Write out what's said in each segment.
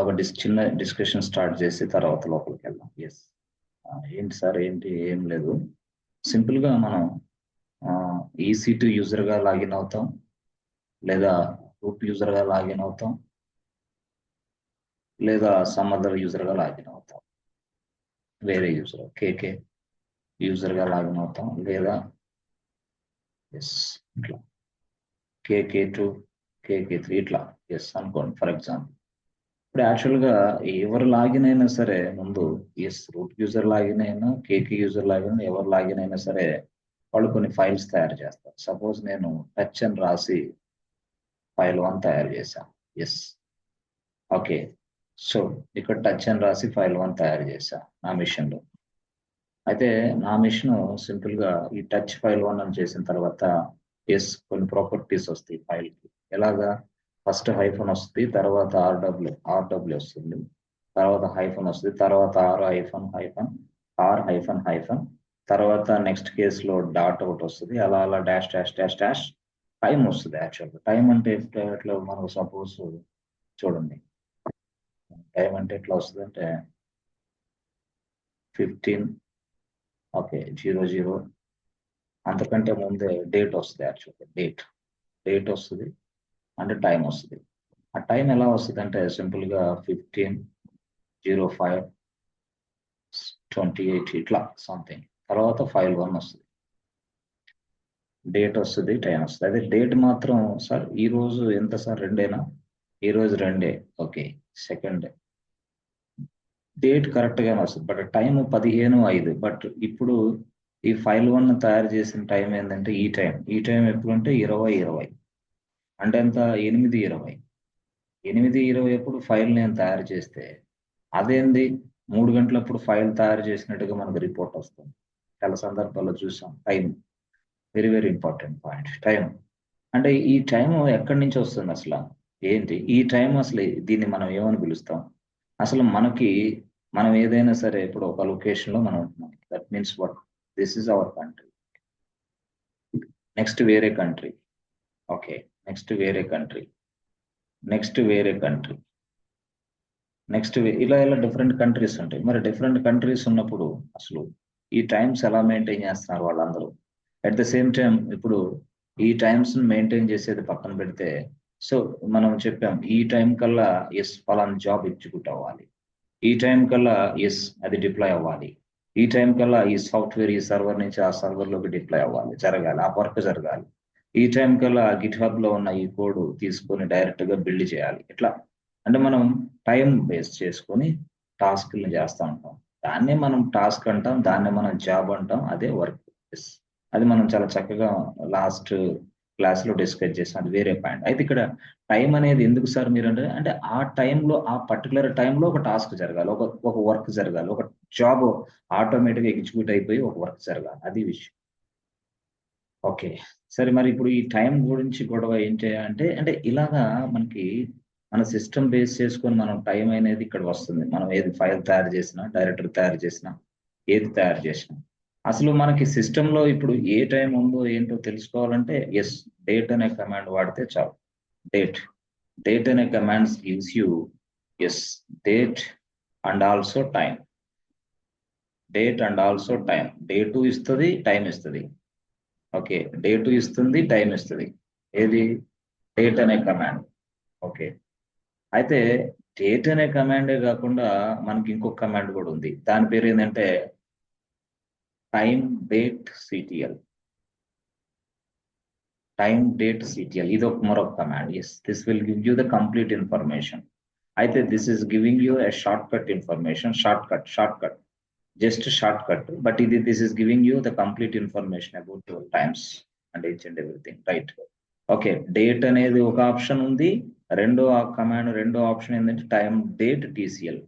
ఒక చిన్న discussion start చేసి తర్వాత లోపలికి వెళ్దాం. ఎస్, ఏంటి సార్, ఏంటి, ఏం లేదు. సింపుల్ గా మనం EC2 యూజర్ గా లాగిన్ అవుతాం, లేదా రూట్ యూజర్ గా లాగిన్ అవుతాం, లేదా సమ్ అదర్ యూజర్ గా లాగిన్ అవుతాం. వేరే యూజర్ కేకే యూజర్ గా లాగిన్ అవుతాం, లేదా ఎస్ ఇట్లా KK2 KK3 ఇట్లా ఎస్ అనుకోండి ఫర్ ఎగ్జాంపుల్. ఇప్పుడు యాక్చువల్గా ఎవరు లాగిన్ అయినా సరే ముందు ఎస్ రూట్ యూజర్ లాగిన్ అయినా కేకే యూజర్ లాగిన్ అయినా ఎవరు లాగిన్ అయినా సరే వాళ్ళు కొన్ని ఫైల్స్ తయారు చేస్తారు. సపోజ్ నేను టచ్ అని రాసి ఫైల్ 1 తయారు చేశాను. ఎస్ ఓకే, సో ఇక్కడ టచ్ అని రాసి ఫైల్ 1 తయారు చేశాను నా మిషన్లో. అయితే నా మిషన్ సింపుల్ గా ఈ టచ్ ఫైల్ 1 అని చేసిన తర్వాత ఎస్ కొన్ని ప్రాపర్టీస్ వస్తాయి ఫైల్ కి. ఎలాగా? ఫస్ట్ హైఫన్ వస్తుంది, తర్వాత ఆర్డబ్ల్యూ వస్తుంది, తర్వాత హైఫన్ వస్తుంది, తర్వాత ఆర్ హైఫన్, తర్వాత నెక్స్ట్ కేసులో డాట్ ఒకటి వస్తుంది, అలా అలా dash dash dash dash time వస్తుంది. యాక్చువల్గా టైం అంటే ఎట్లా మనకు సపోజ్ చూడండి, టైం అంటే ఎట్లా వస్తుంది అంటే 15 ఓకే 00 అంతకంటే ముందే డేట్ వస్తుంది. యాక్చువల్గా డేట్ వస్తుంది అంటే టైం వస్తుంది. ఆ టైం ఎలా వస్తుంది అంటే సింపుల్ గా 15:05:28 ఇట్లా సంథింగ్. తర్వాత ఫైల్ 1 వస్తుంది, డేట్ వస్తుంది, టైం వస్తుంది. అదే డేట్ మాత్రం సార్ ఈ రోజు ఎంత సార్, రెండేనా? ఈ రోజు రెండే, ఓకే సెకండ్. డేట్ కరెక్ట్ గానే వస్తుంది, బట్ టైం 15:05. బట్ ఇప్పుడు ఈ ఫైల్ 1 తయారు చేసిన టైం ఏంటంటే ఈ టైం ఎప్పుడు అంటే 20:20 అంటే ఎంత, 8:20. 8:20 ఎప్పుడు ఫైల్ నేను తయారు చేస్తే అదేంది 3 గంటలప్పుడు ఫైల్ తయారు చేసినట్టుగా మనకు రిపోర్ట్ వస్తుంది. చాలా సందర్భాల్లో చూసాం. Time very very important point. Time అంటే ఈ టైం ఎక్కడి నుంచి వస్తుంది అసలు? ఏంటి ఈ టైం? అసలు దీన్ని మనం ఏమని పిలుస్తాం? అసలు మనం ఏదైనా సరే ఇప్పుడు ఒక లొకేషన్ లో మనం ఉంటున్నాం. That means what? This is our country. Next వేరే కంట్రీ, ఓకే, నెక్స్ట్ వేరే కంట్రీ, నెక్స్ట్ వేరే కంట్రీ, నెక్స్ట్ ఇలా ఇలా డిఫరెంట్ కంట్రీస్ ఉంటాయి. మరి డిఫరెంట్ కంట్రీస్ ఉన్నప్పుడు అసలు ఈ టైమ్స్ ఎలా మెయింటైన్ చేస్తున్నారు వాళ్ళందరూ? అట్ ద సేమ్ టైం ఇప్పుడు ఈ టైమ్స్ మెయింటైన్ చేసేది పక్కన పెడితే, సో మనం చెప్పాం ఈ టైం కల్లా ఎస్ ఫలానా జాబ్ ఎగ్జిక్యూట్ అవ్వాలి, ఈ టైం కల్లా ఎస్ అది డిప్లాయ్ అవ్వాలి, ఈ టైం కల్లా ఈ సాఫ్ట్వేర్ ఈ సర్వర్ నుంచి ఆ సర్వర్ లోకి డిప్లాయ్ అవ్వాలి, జరగాలి, ఆ వర్క్ జరగాలి. ఈ టైం కల్లా గిట్ హబ్ లో ఉన్న ఈ కోడ్ తీసుకొని డైరెక్ట్ గా బిల్డ్ చేయాలి. ఇట్లా అంటే మనం టైం బేస్ చేసుకొని టాస్క్ని చేస్తూ ఉంటాం. దాన్నే మనం టాస్క్ అంటాం, దాన్నే మనం జాబ్ అంటాం, అదే వర్క్. అది మనం చాలా చక్కగా లాస్ట్ క్లాస్ లో డిస్కస్ చేసాం. అది వేరే పాయింట్. అయితే ఇక్కడ టైం అనేది ఎందుకు సార్ మీరు అంటే ఆ టైంలో ఆ పర్టికులర్ టైంలో ఒక టాస్క్ జరగాలి, ఒక వర్క్ జరగాలి, ఒక జాబ్ ఆటోమేటిక్ గా ఎగ్జిక్యూట్ అయిపోయి ఒక వర్క్ జరగాలి, అది విషయం. ఓకే, సరే. మరి ఇప్పుడు ఈ టైం గురించి గొడవ ఏంటి అంటే ఇలాగా మనకి మన సిస్టమ్ బేస్ చేసుకొని మనం టైం అనేది ఇక్కడ వస్తుంది. మనం ఏది ఫైల్ తయారు చేసినా, డైరెక్టర్ తయారు చేసినా, ఏది తయారు చేసినా అసలు మనకి సిస్టమ్ లో ఇప్పుడు ఏ టైం ఉందో ఏంటో తెలుసుకోవాలంటే ఎస్ డేట్ అనే కమాండ్ వాడితే చాలు. డేట్ అనే commands gives you as date and also time. Date and also time, date ఇస్తుంది, టైం ఇస్తుంది. ఓకే, డేటు ఇస్తుంది, టైం ఇస్తుంది. ఏది? డేట్ అనే కమాండ్. ఓకే, అయితే డేట్ అనే కమాండే కాకుండా మనకి ఇంకొక కమాండ్ కూడా ఉంది. దాని పేరు ఏంటంటే time date CTL. Time date CTL ఇది మరొక command. Yes, this will give you the complete information. అయితే this is giving you a short cut information, short cut, just short cut. But this is giving you the complete information about your times and each and everything, right? Okay, date అనేది ఒక option ఉంది. రెండో option ఏంటంటే time date TCL,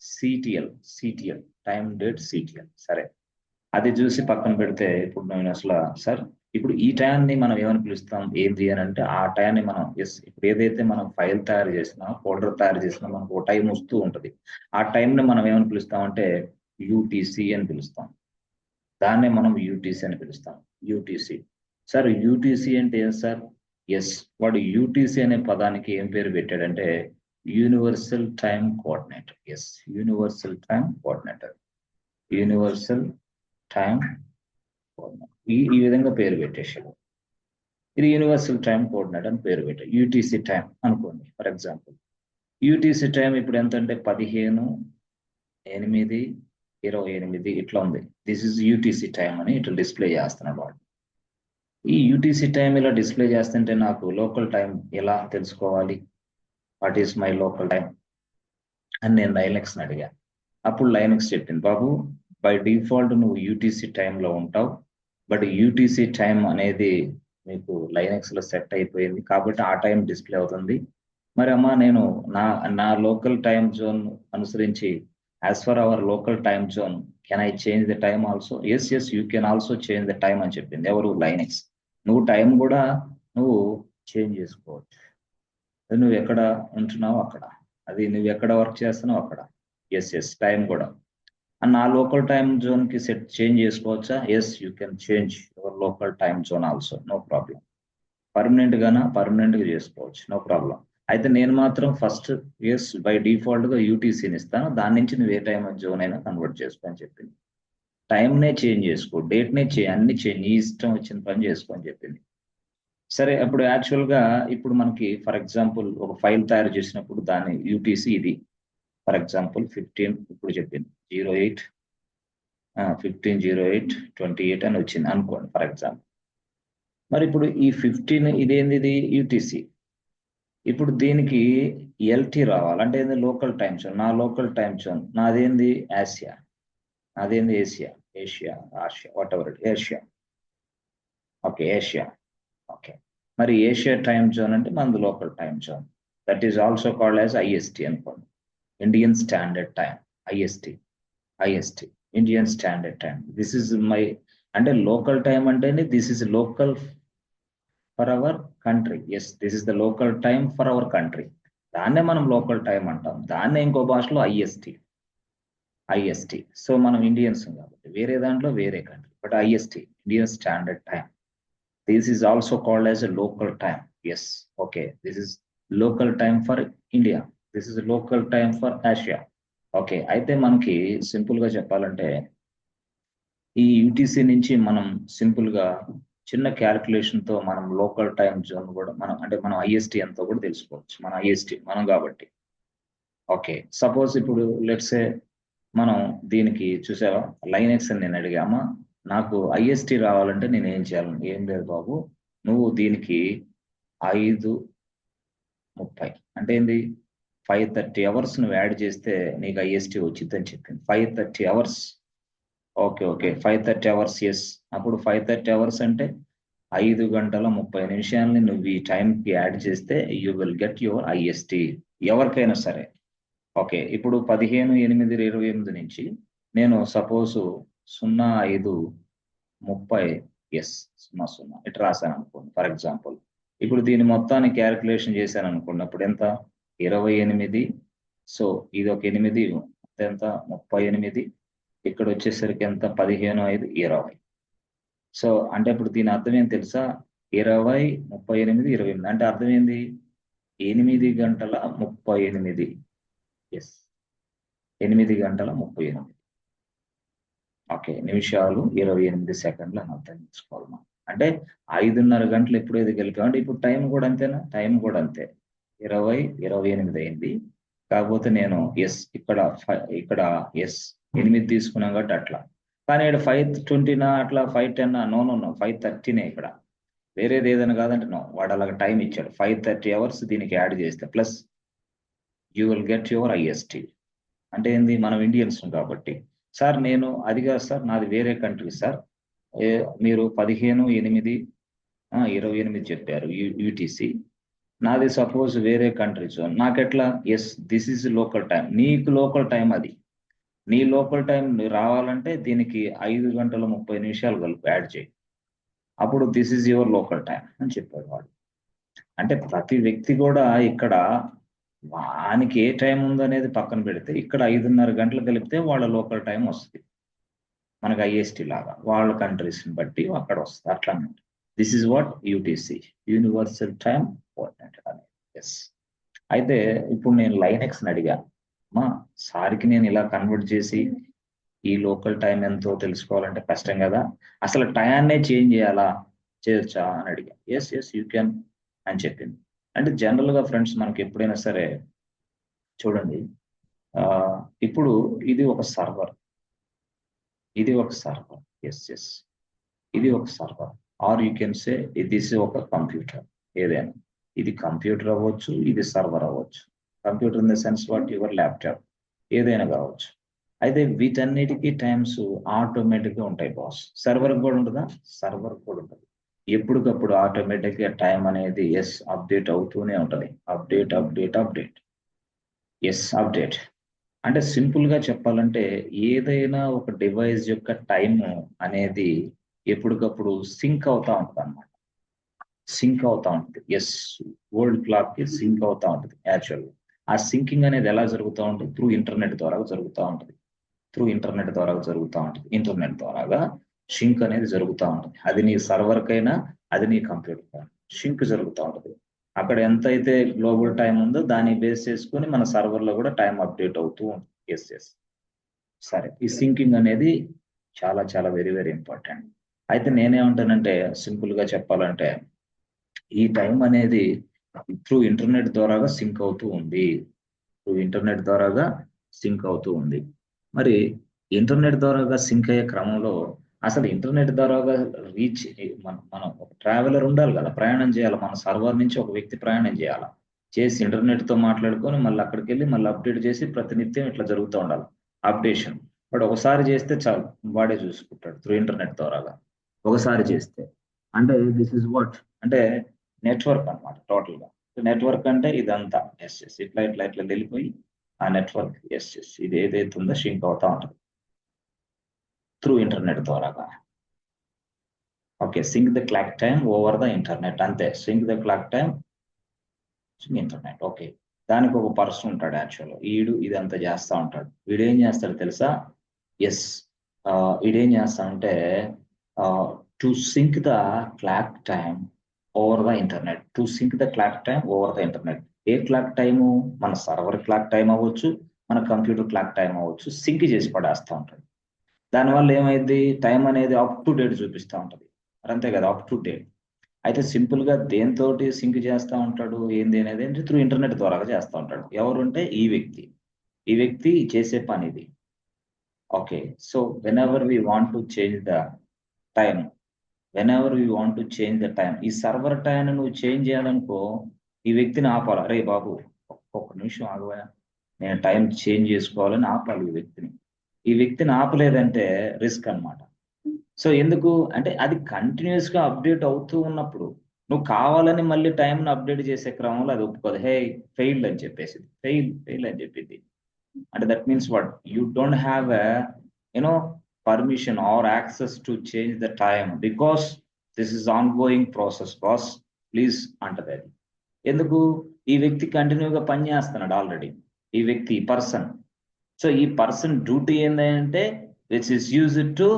CTL time date CTL. సరే, అది చూసి పక్కన పెడితే ఇప్పుడు నేను అసలు సార్ ఇప్పుడు ఈ టైంని మనం ఏమని పిలుస్తాం, ఏంటి అని అంటే ఆ టైంని మనం ఎస్ ఇప్పుడు ఏదైతే మనం ఫైల్ తయారు చేసినా, ఫోల్డర్ తయారు చేసినా మనకు ఒక టైం వస్తూ ఉంటుంది. ఆ టైంని మనం ఏమని పిలుస్తాం అంటే యూటీసీ అని పిలుస్తాం. దాన్నే మనం యూటీసీ అని పిలుస్తాం. యూటీసీ. సార్ యూటీసీ అంటే ఏం సార్? ఎస్, వాడు యూటీసీ అనే పదానికి ఏం పేరు పెట్టాడంటే universal time coordinator. Yes, universal time coordinator. Universal time coordinator. ఈ విధంగా పేరు పెట్టేసాడు. ఇది యూనివర్సల్ టైం కోఆర్డినేటర్ అని పేరు పెట్టారు. యూటీసీ టైం అనుకోండి ఫర్ ఎగ్జాంపుల్. యూటీసీ టైం ఇప్పుడు ఎంత అంటే 15/8/28 ఇట్లా ఉంది. దిస్ ఇస్ యూటీసీ టైం అని ఇట్లా డిస్ప్లే చేస్తున్నాడు వాడు. ఈ యూటీసీ టైం ఇలా డిస్ప్లే చేస్తుంటే నాకు లోకల్ టైం ఎలా తెలుసుకోవాలి? What is my local time అని నేను లైనెక్స్ని అడిగా. అప్పుడు లైనెక్స్ చెప్పింది, బాబు బై డిఫాల్ట్ నువ్వు యూటీసీ టైంలో ఉంటావు, బట్ యూటీసీ టైం అనేది మీకు లైనెక్స్లో సెట్ అయిపోయింది కాబట్టి ఆ టైం డిస్ప్లే అవుతుంది. మరి అమ్మా నేను నా లోకల్ టైం జోన్ అనుసరించి as per our local time zone can I change the time also? Yes yes you can also change the time అని చెప్పింది. ఎవరు? లైనెక్స్. నువ్వు టైం కూడా నువ్వు చేంజ్ చేసుకోవచ్చు. నువ్వు ఎక్కడ ఉంటున్నావు అక్కడ, అది నువ్వు ఎక్కడ వర్క్ చేస్తున్నావు అక్కడ. ఎస్ ఎస్ టైం కూడా నా లోకల్ టైం జోన్ కి చేంజ్ చేసుకోవచ్చా? Yes you can change your local time zone also, no problem. Permanent గా చేసుకోవచ్చు, నో ప్రాబ్లం. అయితే నేను మాత్రం ఫస్ట్ ఎస్ బై డిఫాల్ట్ గా యూటీసీని ఇస్తాను, దాని నుంచి నువ్వు ఏ టైం జోన్ అయినా కన్వర్ట్ చేసుకో అని చెప్పింది. టైంనే చేంజ్ చేసుకో, డేట్నే అన్ని చేంజ్, నీ ఇష్టం వచ్చిన పని చేసుకో అని చెప్పింది. సరే, అప్పుడు యాక్చువల్ గా ఇప్పుడు మనకి ఫర్ ఎగ్జాంపుల్ ఒక ఫైల్ తయారు చేసినప్పుడు దాని యూటీసీ ఇది ఫర్ ఎగ్జాంపుల్ 15 ఇప్పుడు చెప్పింది 15/08/28 అని వచ్చింది అనుకోండి ఫర్ ఎగ్జాంపుల్. మరి ఇప్పుడు ఈ 15 ఇదేంది? ఇది యూటీసీ. ఇప్పుడు దీనికి ఎల్టీ రావాలి అంటే ఏంది? Local time zone. నా లోకల్ టైం జోన్ నాదేంది? ఆసియా. నాదేంది? Asia whatever it, Asia. Okay, Asia. Okay, మరి ఏషియా టైం జోన్ అంటే మనది local time zone. That is also called as IST అనుకోండి, Indian standard time. IST Indian standard time. This is my అంటే local time అంటే this is local for our country. Yes, this is the local time for our country. దాన్నే మనం local time అంటాం, దాన్నే ఇంకో భాషలో IST. So మనం Indians కాబట్టి వేరే దాంట్లో వేరే country, but IST Indian standard time. This is also called as a local time. Yes, okay, this is local time for India, this is local time for Asia. Okay, అయితే మనకి simple గా చెప్పాలంటే ఈ UTC నుంచి మనం simple గా చిన్న calculation తో మనం లోకల్ టైం జోన్ కూడా మనం ఐఎస్టీ ఎంతో కూడా తెలుసుకోవచ్చు. మన ఐఎస్టీ మనం కాబట్టి. ఓకే, సపోజ్ ఇప్పుడు లెట్సే మనం దీనికి చూసావా లైనెక్స్ అని నేను అడిగామా, నాకు ఐఎస్టీ రావాలంటే నేను ఏం చేయాలి? ఏం లేదు బాబు, నువ్వు దీనికి 5:30 అంటే ఏంది? 5:30 అవర్స్ నువ్వు యాడ్ చేస్తే నీకు ఐఎస్టీ వచ్చిందని చెప్పింది. 5:30 అవర్స్. Okay, 5:30 hours. ఎస్, అప్పుడు 5:30 అవర్స్ అంటే 5:30 నువ్వు ఈ టైంకి యాడ్ చేస్తే you will get your IST. ఎవరికైనా సరే. ఓకే, ఇప్పుడు 15/8/28 నుంచి నేను సపోజ్ 05:30 ఎస్ 00 ఇట్లా రాశాను అనుకోండి ఫర్ ఎగ్జాంపుల్. ఇప్పుడు దీని మొత్తాన్ని క్యాలిక్యులేషన్ చేశాను అనుకోండి, అప్పుడు ఎంత? 28. సో ఇది ఒక 8 ఎంత? 38. ఇక్కడ వచ్చేసరికి ఎంత? 15/5/20. సో అంటే ఇప్పుడు దీని అర్థం ఏం తెలుసా? 20, 38, 28 అంటే అర్థం ఏంది? 8:38. ఎస్, 8:38. ఓకే, నిమిషాలు 28 సెకండ్లు అని అర్థం చేసుకోవాలి మనం. అంటే 5:30 గంటలు ఎప్పుడైతే గెలిపాం అంటే ఇప్పుడు టైం కూడా అంతేనా? టైం కూడా అంతే, 20:28 అయింది. కాకపోతే నేను ఎస్ ఇక్కడ ఎస్ 8 తీసుకున్నాం కాబట్టి అట్లా. కానీ ఇక్కడ 5:20 అట్లా 5:10 నో 5:30 ఇక్కడ. వేరేది ఏదైనా కాదంటే నో, వాడు అలాగ టైం ఇచ్చాడు. 5:30 అవర్స్ దీనికి యాడ్ చేస్తే plus you will get your IST. అంటే ఏంది? మనం ఇండియన్స్ కాబట్టి. సార్ నేను అది కాదు సార్, నాది వేరే కంట్రీ సార్. మీరు 15/8/28 చెప్పారు యూటీసీ. నాది సపోజ్ వేరే కంట్రీ జోన్, నాకెట్లా? Yes, this is local time. నీకు లోకల్ టైం అది. నీ లోకల్ టైం రావాలంటే దీనికి 5:30 కలిపి యాడ్ చేయి, అప్పుడు this is your local time అని చెప్పాడు వాడు. అంటే ప్రతి వ్యక్తి కూడా ఇక్కడ వానికి ఏ టైం ఉందనేది పక్కన పెడితే ఇక్కడ 5:30 గంటలు కలిపితే వాళ్ళ లోకల్ టైం వస్తుంది. మనకు ఐఎస్టీ లాగా వాళ్ళ కంట్రీస్ని బట్టి అక్కడ వస్తుంది అట్లా అన్నమాట. This is what UTC, universal time coordinator అనేది. ఎస్, అయితే ఇప్పుడు నేను లైనెక్స్ని అడిగా, అమ్మా సార్కి నేను ఇలా కన్వర్ట్ చేసి ఈ లోకల్ టైం ఎంతో తెలుసుకోవాలంటే కష్టం కదా, అసలు టయాన్నే చేంజ్ చేయాలా, చేయొచ్చా అని అడిగా. ఎస్ ఎస్ యూ కెన్ అని చెప్పింది. అంటే జనరల్ గా ఫ్రెండ్స్ మనకి ఎప్పుడైనా సరే చూడండి, ఆ, ఇప్పుడు ఇది ఒక సర్వర్, ఇది ఒక సర్వర్, ఎస్ ఎస్ ఇది ఒక server, are you can say this ఒక కంప్యూటర్. ఏదైనా ఇది కంప్యూటర్ అవ్వచ్చు, ఇది సర్వర్ అవ్వచ్చు. Computer in the sense what your laptop, ఏదైనా కావచ్చు. అయితే వీటన్నిటికీ టైమ్స్ ఆటోమేటిక్ గా ఉంటాయి బాస్. సర్వర్ కూడా ఉంటుందా? సర్వర్ కూడా ఉంటుంది. ఎప్పటికప్పుడు ఆటోమేటిక్ గా టైం అనేది ఎస్ అప్డేట్ అవుతూనే ఉంటది. Update update update, yes update. అంటే సింపుల్ గా చెప్పాలంటే ఏదైనా ఒక డివైస్ యొక్క టైం అనేది ఎప్పటికప్పుడు సింక్ అవుతా ఉంటుంది అన్నమాట. సింక్ అవుతా ఉంటుంది. ఎస్, వరల్డ్ క్లాక్ కి సింక్ అవుతా ఉంటుంది యాక్చువల్. ఆ సింకింగ్ అనేది ఎలా జరుగుతూ ఉంటుంది? త్రూ ఇంటర్నెట్ ద్వారా జరుగుతూ ఉంటుంది. త్రూ ఇంటర్నెట్ ద్వారా జరుగుతూ ఉంటుంది. ఇంటర్నెట్ ద్వారాగా షింక్ అనేది జరుగుతూ ఉంటుంది. అది నీ సర్వర్ కైనా, అది నీ కంప్యూటర్ కైనా షింక్ జరుగుతూ ఉంటుంది. అక్కడ ఎంత అయితే గ్లోబల్ టైం ఉందో దాన్ని బేస్ చేసుకొని మన సర్వర్ లో కూడా టైం అప్డేట్ అవుతూ ఉంటుంది. Yes yes. సరే, ఈ సింకింగ్ అనేది చాలా చాలా వెరీ వెరీ ఇంపార్టెంట్. అయితే నేనేమంటానంటే సింపుల్ గా చెప్పాలంటే ఈ టైం అనేది త్రూ ఇంటర్నెట్ ద్వారాగా సింక్ అవుతూ ఉంది. త్రూ ఇంటర్నెట్ ద్వారాగా సింక్ అవుతూ ఉంది. మరి ఇంటర్నెట్ ద్వారాగా సింక్ అయ్యే క్రమంలో అసలు ఇంటర్నెట్ ద్వారాగా రీచ్, మనం ఒక ట్రావెలర్ ఉండాలి కదా, ప్రయాణం చేయాలి. మన సర్వర్ నుంచి ఒక వ్యక్తి ప్రయాణం చేయాలి, చేసి ఇంటర్నెట్ తో మాట్లాడుకొని మళ్ళీ అక్కడికి వెళ్ళి మళ్ళీ అప్డేట్ చేసి ప్రతినిత్యం ఇట్లా జరుగుతూ ఉండాలి అప్డేషన్. బట్ ఒకసారి చేస్తే చాలు, వాడే చూసుకుంటాడు త్రూ ఇంటర్నెట్ ద్వారాగా. ఒకసారి చేస్తే అంటే దిస్ ఇస్ వాట్ అంటే నెట్వర్క్ అన్నమాట టోటల్ గా. నెట్వర్క్ అంటే ఇదంతా ఎస్ ఎస్ ఇట్లా ఇట్లా ఇట్లా వెళ్ళిపోయి ఆ నెట్వర్క్ ఎస్ ఎస్ ఇది ఏదైతే ఉందో షింక్ అవుతా ఉంటుంది త్రూ ఇంటర్నెట్ ద్వారాగా. Okay, sync the clock time over the internet, అంతే. Sync the clock time internet. Okay, దానికి ఒక పర్సన్ ఉంటాడు యాక్చువల్, ఈడు ఇదంతా చేస్తా ఉంటాడు. వీడు ఏం చేస్తాడు తెలుసా? ఎస్, ఈడేం చేస్తాడంటే to sync the clock time over the internet. To sync the clock time over the internet. ఏ క్లాక్ టైము? మన సర్వర్ క్లాక్ టైం అవ్వచ్చు, మన కంప్యూటర్ క్లాక్ టైం అవ్వచ్చు, సింక్ చేసి పడేస్తూ ఉంటాడు. దానివల్ల ఏమైంది? టైం అనేది అప్ టు డేట్ చూపిస్తూ ఉంటది. మరి అంతే కదా, అప్ టు డేట్. అయితే సింపుల్ గా దేంతోటి సింక్ చేస్తా ఉంటాడు ఏంది అనేది త్రూ ఇంటర్నెట్ ద్వారా చేస్తా ఉంటాడు. ఎవరు అంటే ఈ వ్యక్తి. ఈ వ్యక్తి చేసే పని ఇది. Okay, so whenever we want to change the time, whenever we want to change the time, ఈ సర్వర్ టైం నువ్వు చేంజ్ చేయాలనుకో ఈ వ్యక్తిని ఆపాలి. అరే బాబు ఒక్క నిమిషం ఆగవా, నేను టైం చేంజ్ చేసుకోవాలని ఆపాలి ఈ వ్యక్తిని. ఈ వ్యక్తిని ఆపలేదంటే రిస్క్ అన్నమాట. సో ఎందుకు అంటే అది కంటిన్యూస్ గా అప్డేట్ అవుతూ ఉన్నప్పుడు నువ్వు కావాలని మళ్ళీ టైంని అప్డేట్ చేసే క్రమంలో అది ఒప్పుకోదు. హే, ఫెయిల్డ్ అని చెప్పేసి, ఫెయిల్ ఫెయిల్ అని చెప్పింది. అంటే that means what, you don't have a you know permission or access to change the time because this is ongoing process boss, please అంటది అది. ఎందుకు? ఈ వ్యక్తి కంటిన్యూగా పని చేస్తున్నాడు ఆల్రెడీ, ఈ వ్యక్తి పర్సన్. సో ఈ పర్సన్ డ్యూటీ ఏంటంటే which is use to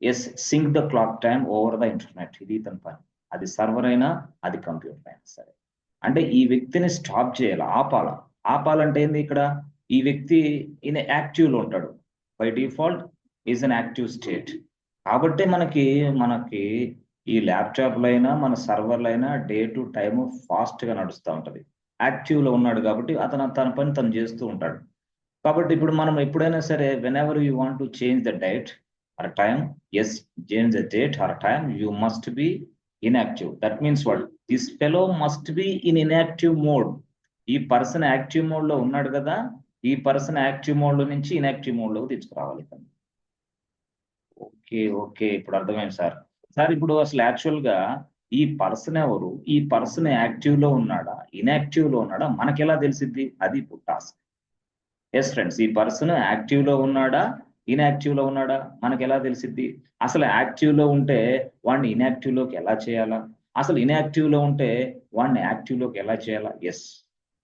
yes sync the clock time over the internet. ఇది ఇతని పని. అది సర్వర్ అయినా, అది కంప్యూటర్ అయినా సరే. అంటే ఈ వ్యక్తిని స్టాప్ చేయాలి, ఆపాల. ఆపాలంటే ఏంది ఇక్కడ? ఈ వ్యక్తి ఈయన యాక్టివ్ లో ఉంటాడు. By default is an active state. కాబట్టి మనకి మనకి ఈ ల్యాప్టాప్లో అయినా మన సర్వర్లో అయినా డే టు టైమ్ ఫాస్ట్ గా నడుస్తూ ఉంటది. యాక్టివ్ లో ఉన్నాడు కాబట్టి అతను తన పని తను చేస్తూ ఉంటాడు. కాబట్టి ఇప్పుడు మనం ఎప్పుడైనా సరే whenever you want to change the date or time, yes change the date or time, you must be inactive. That means what, this fellow must be in inactive mode. ఈ పర్సన్ యాక్టివ్ మోడ్ లో ఉన్నాడు కదా, ఈ person active mode లో నుంచి inactive mode లోకి తెచ్చుకురావాలి. Okay okay, ఇప్పుడు అర్థమైంది సార్. సార్ ఇప్పుడు అసలు యాక్చువల్ గా ఈ పర్సన్ ఎవరు, ఈ పర్సన్ యాక్టివ్ లో ఉన్నాడా ఇన్యాక్టివ్ లో ఉన్నాడా మనకి ఎలా తెలిసిద్ది? అది ఇప్పుడు టాస్క్. ఎస్ ఫ్రెండ్స్, ఈ పర్సన్ యాక్టివ్ లో ఉన్నాడా ఇన్యాక్టివ్ లో ఉన్నాడా మనకి ఎలా తెలిసిద్ది? అసలు యాక్టివ్ లో ఉంటే వాడిని ఇన్యాక్టివ్ లోకి ఎలా చేయాలా, అసలు ఇన్యాక్టివ్ లో ఉంటే వాడిని యాక్టివ్ లోకి ఎలా చేయాలా? ఎస్,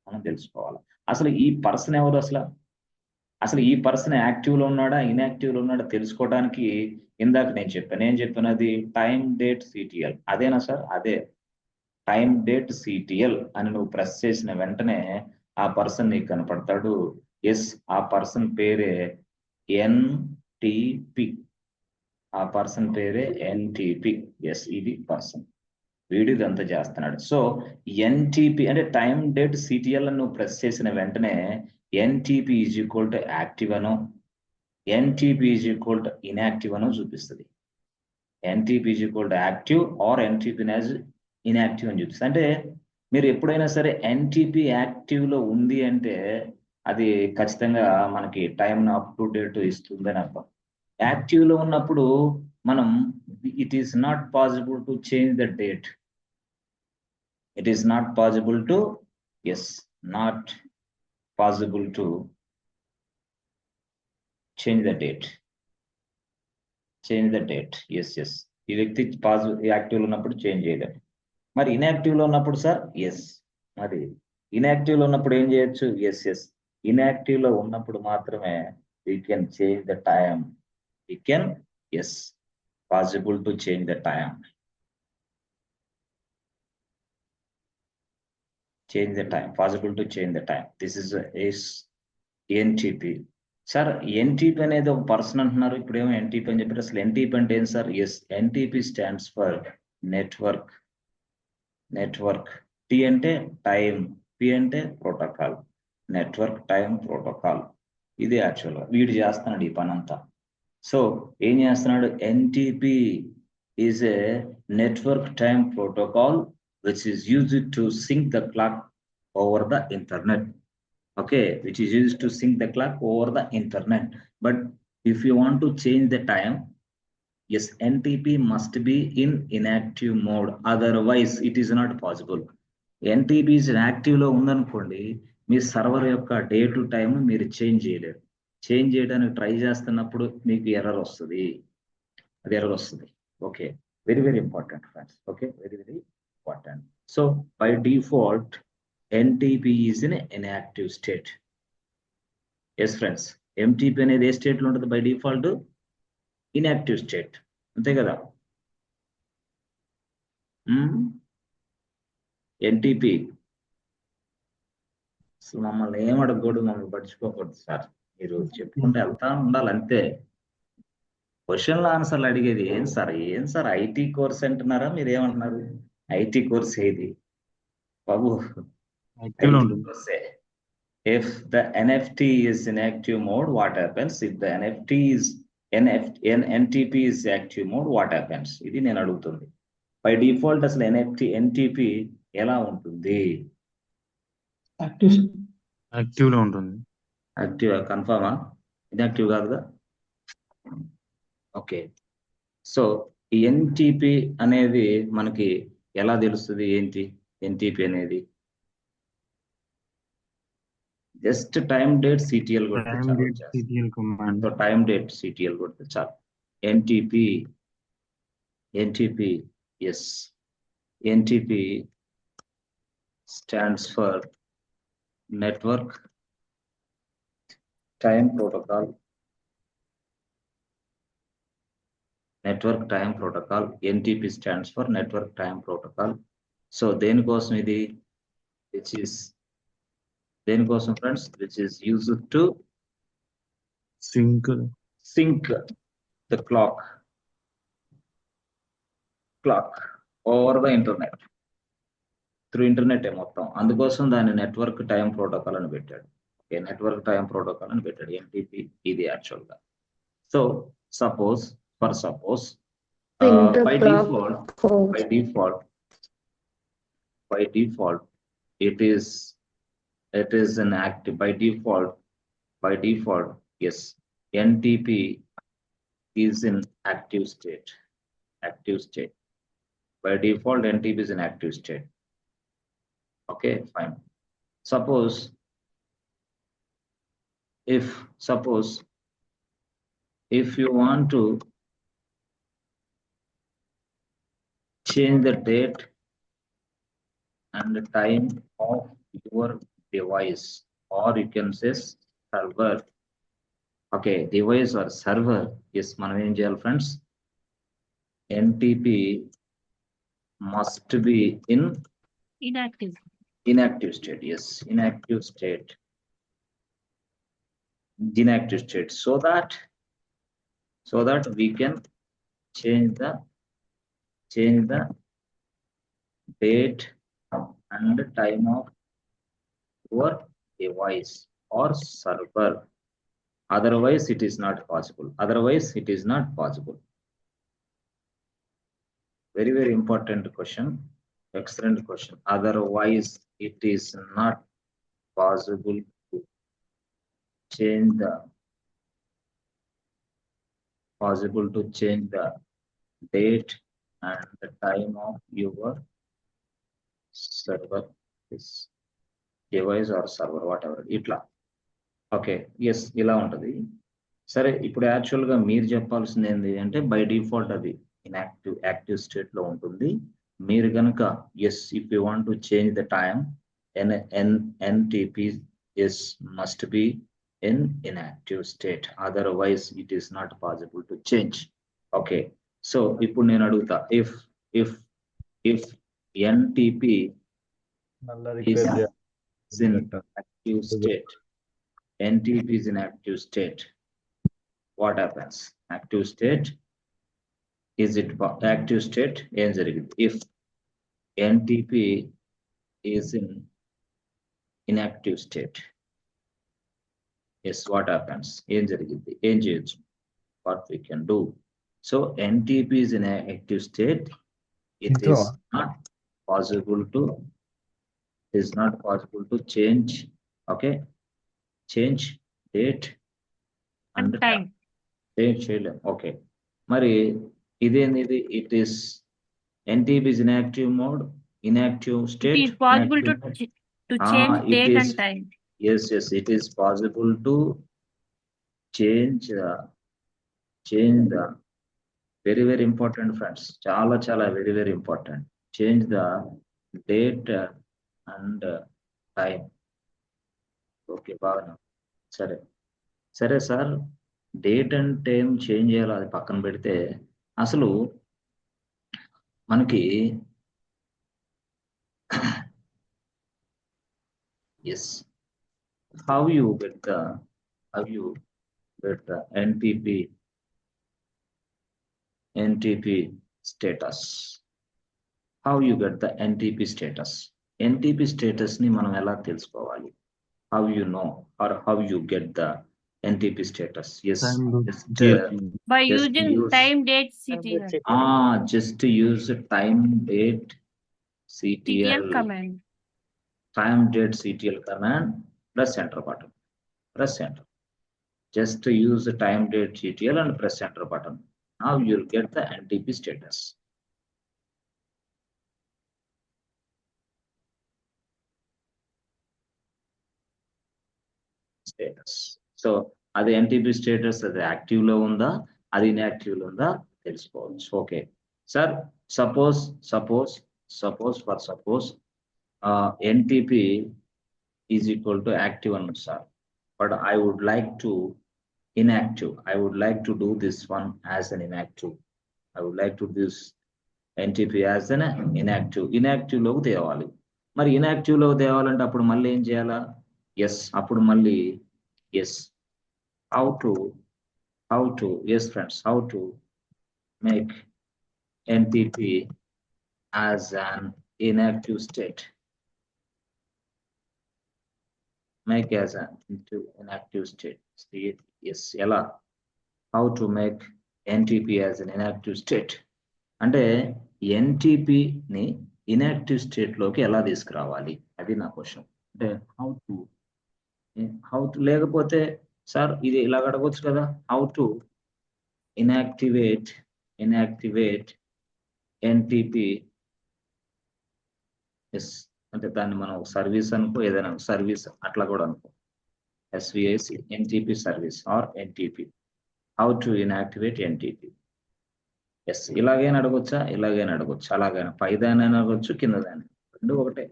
మనం తెలుసుకోవాలి. అసలు ఈ పర్సన్ ఎవరు? అసలు ఈ పర్సన్ యాక్టివ్ లో ఉన్నాడా ఇన్యాక్టివ్ లో ఉన్నాడా తెలుసుకోవడానికి ఇందాక నేను చెప్పాను. ఏం చెప్పాను? అది టైం డేట్ సిటిఎల్. అదేనా సార్? అదే టైం డేట్ సిటిఎల్ అని నువ్వు ప్రెస్ చేసిన వెంటనే ఆ పర్సన్ నీకు కనపడతాడు. ఎస్, ఆ పర్సన్ పేరే ఎన్టీపీ. ఆ పర్సన్ పేరే ఎన్టీపీ. ఎస్, ఇది పర్సన్. వీడు ఇదంతా చేస్తున్నాడు. సో ఎన్టీపీ అంటే టైం డేట్ సిటిఎల్ అని నువ్వు ప్రెస్ చేసిన వెంటనే NTP is equal to active అనో, NTP is equal to inactive అనో చూపిస్తుంది. NTP is equal to active or NTP as inactive అని చూపిస్తుంది. అంటే మీరు ఎప్పుడైనా సరే ఎన్టీపీ యాక్టివ్ లో ఉంది అంటే అది ఖచ్చితంగా మనకి టైం అప్ టు డేట్ ఇస్తుంది అని అర్థం. యాక్టివ్ లో ఉన్నప్పుడు మనం it is not possible to change the date. It is not possible to, yes, not possible to change the date. Change the date. Yes, yes. ఈ వ్యక్తి యాక్టివ్ లో ఉన్నప్పుడు చేంజ్ చేయలేడు. మరి ఇన్యాక్టివ్ లో ఉన్నప్పుడు సార్, ఎస్. మరి ఇన్యాక్టివ్ లో ఉన్నప్పుడు ఏం చేయొచ్చు? Yes, yes. ఇన్యాక్టివ్ లో ఉన్నప్పుడు మాత్రమే we can change the time. We can, yes, possible to change the time. Change the time, possible to change the time. This is NTP. Sir NTP అనేది ఒక పర్సన్ అంటున్నారు, ఇప్పుడేమో ఎన్టీపీ అని చెప్పారు. అసలు ఎన్టీపీ అంటే ఏంటి sir? Yes, NTP stands for network. Network. T అంటే టైం, పి అంటే ప్రోటోకాల్. Network time protocol. ఇది యాక్చువల్గా వీడు చేస్తున్నాడు ఈ పని అంతా. సో ఏం చేస్తున్నాడు? NTP is a network time protocol which is used to sync the clock over the internet. Okay, which is used to sync the clock over the internet. But if you want to change the time, yes, NTP must be in inactive mode, otherwise it is not possible. NTP is active లో ఉందనుకోండి, మీ server యొక్క day to time మీరు change చేయలేరు. Change చేయడానికి try చేస్తున్నప్పుడు మీకు error వస్తుంది. అది ఎర్రర్ వస్తుంది. Okay, very very important friends. Okay, very very important. So by default NTP is in inactive state. Yes friends, MTP అనేది ఏ స్టేట్ లో ఉంటుంది? బై డిఫాల్ట్ ఇన్యాక్టివ్ స్టేట్, అంతే కదా. ఎన్టీపీ అసలు మమ్మల్ని ఏం అడగకూడదు, మమ్మల్ని పట్టించుకోకూడదు సార్. మీరు చెప్పుకుంటే వెళ్తా ఉండాలి అంతే. క్వశ్చన్ల ఆన్సర్లు అడిగేది ఏం సార్? ఏం సార్ ఐటీ కోర్స్ అంటున్నారా? మీరు ఏమంటున్నారు? ఐటీ కోర్స్ ఏది బాబు? If the NFT is in active mode, what happens? If the NTP is active mode, what happens? ఇది నేను అడుగుతుంది. బై డిఫాల్ట్ అసలు NTP ఎలా ఉంటుంది? యాక్టివ్ లో ఉంటుంది. యాక్టివ్ కన్ఫర్మా? ఇన్యాక్టివ్ కాదుగా. ఓకే, సో ఈ ఎన్టీపీ అనేది మనకి ఎలా తెలుస్తుంది? ఏంటి ఎన్టీపీ అనేది? జస్ట్ టైం డేట్ సిటిఎల్ కొడితే చాలు. టైం డేట్ సిటిఎల్ కొడితే చాలు. NTP yes, NTP stands for network time protocol. Network time protocol. NTP stands for network time protocol. So దేనికోసం ఇది? దేనికోసం friends? Which is used to sync the clock over the internet. Through internet మొత్తం. అందుకోసం దాన్ని network time protocol అని పెట్టాడు. Network time protocol అని పెట్టాడు ఎన్టీపీ. ఇది యాక్చువల్ గా. So suppose by default it is an active. By default yes, NTP is in active state. By default NTP is in active state. Okay, fine. Suppose if you want to change the date and the time of your device, or you can say server. Okay, device or server. Yes, మనం ఏం చేయాలి friends? NTP must be in inactive state, yes, inactive state, inactive state, so that we can change the date and time of your device or server. Otherwise, it is not possible. Very, very important question. Excellent question. Otherwise, it is not possible to change the date and the time of your server, this device or server, whatever. Itla. Okay, yes, ఇలా ఉంటది. సరే, ఇప్పుడు actual గా మీరు చెప్పాల్సింది ఏంటి అంటే by default అది యాక్టివ్ స్టేట్ లో ఉంటుంది. మీరు కనుక yes, if you want to change the time, NTP yes must be in inactive state, otherwise it is not possible to change. Okay, so ఇప్పుడు నేను అడుగుతా, ఇఫ్ NTP is in active state, NTP is in active state, what happens? Active state, is it active state? If NTP is in inactive state, yes, what happens? What we can do? So NTP is in active state, it is not possible to change, okay, change date and time. చేయలేం. Okay, మరి ఇదేంది? It is NTP is inactive state. It is possible to change date and time. Yes, it is possible to change the very, very important, friends. చాలా very, very important. Change the date and time. Okay, బాగా. సరే sir, date and time change చేయాలి, అది పక్కన పెడితే అసలు మనకి yes, how you get the NTP status? How you get the NTP status? NTP status ni మనం ఎలా తెలుసుకోవాలి? How you know or how you get the NTP status? Yes, by using time date CTL. Just to use time date CTL command. Time date CTL command, press enter button. Press enter. Just to use the time date CTL and press enter button. Now you'll get the NTP status. So అది NTP status, అది active లో ఉందా, అది inactive లో ఉందా తెలుసుకోవచ్చు. Okay sir, suppose NTP is equal to active అన్నారు sir, but I would like to inactive. I would like to do this one as an inactive. I would like to do this NTP as an inactive. Inactive లోకి తేవాలి. మరి inactive లోకి తేవాలంటే అప్పుడు మళ్ళీ ఏం చేయాలా? Yes, అప్పుడు మళ్ళీ yes, how to yes friends, how to make NTP as an inactive state. Make as an inactive state. Yes, ఎలా? How to make NTP as an inactive state? అంటే NTP ని ఇన్యాక్టివ్ స్టేట్ లోకి ఎలా తీసుకురావాలి, అది నా క్వశ్చన్. అంటే how to లేకపోతే సార్ ఇది ఇలా అడగొచ్చు కదా, how to inactivate NTP. Yes, అంటే దాన్ని మనం సర్వీస్ అనుకో, ఏదైనా సర్వీస్ అట్లా కూడా అనుకో, SVIC NTP service or NTP. How to inactivate NTP? Yes, ఇలాగైనా అడగొచ్చా, ఇలాగైనా అడగొచ్చు, అలాగైనా పైదానైనా అడగొచ్చు, కిందదైనా, రెండు ఒకటే.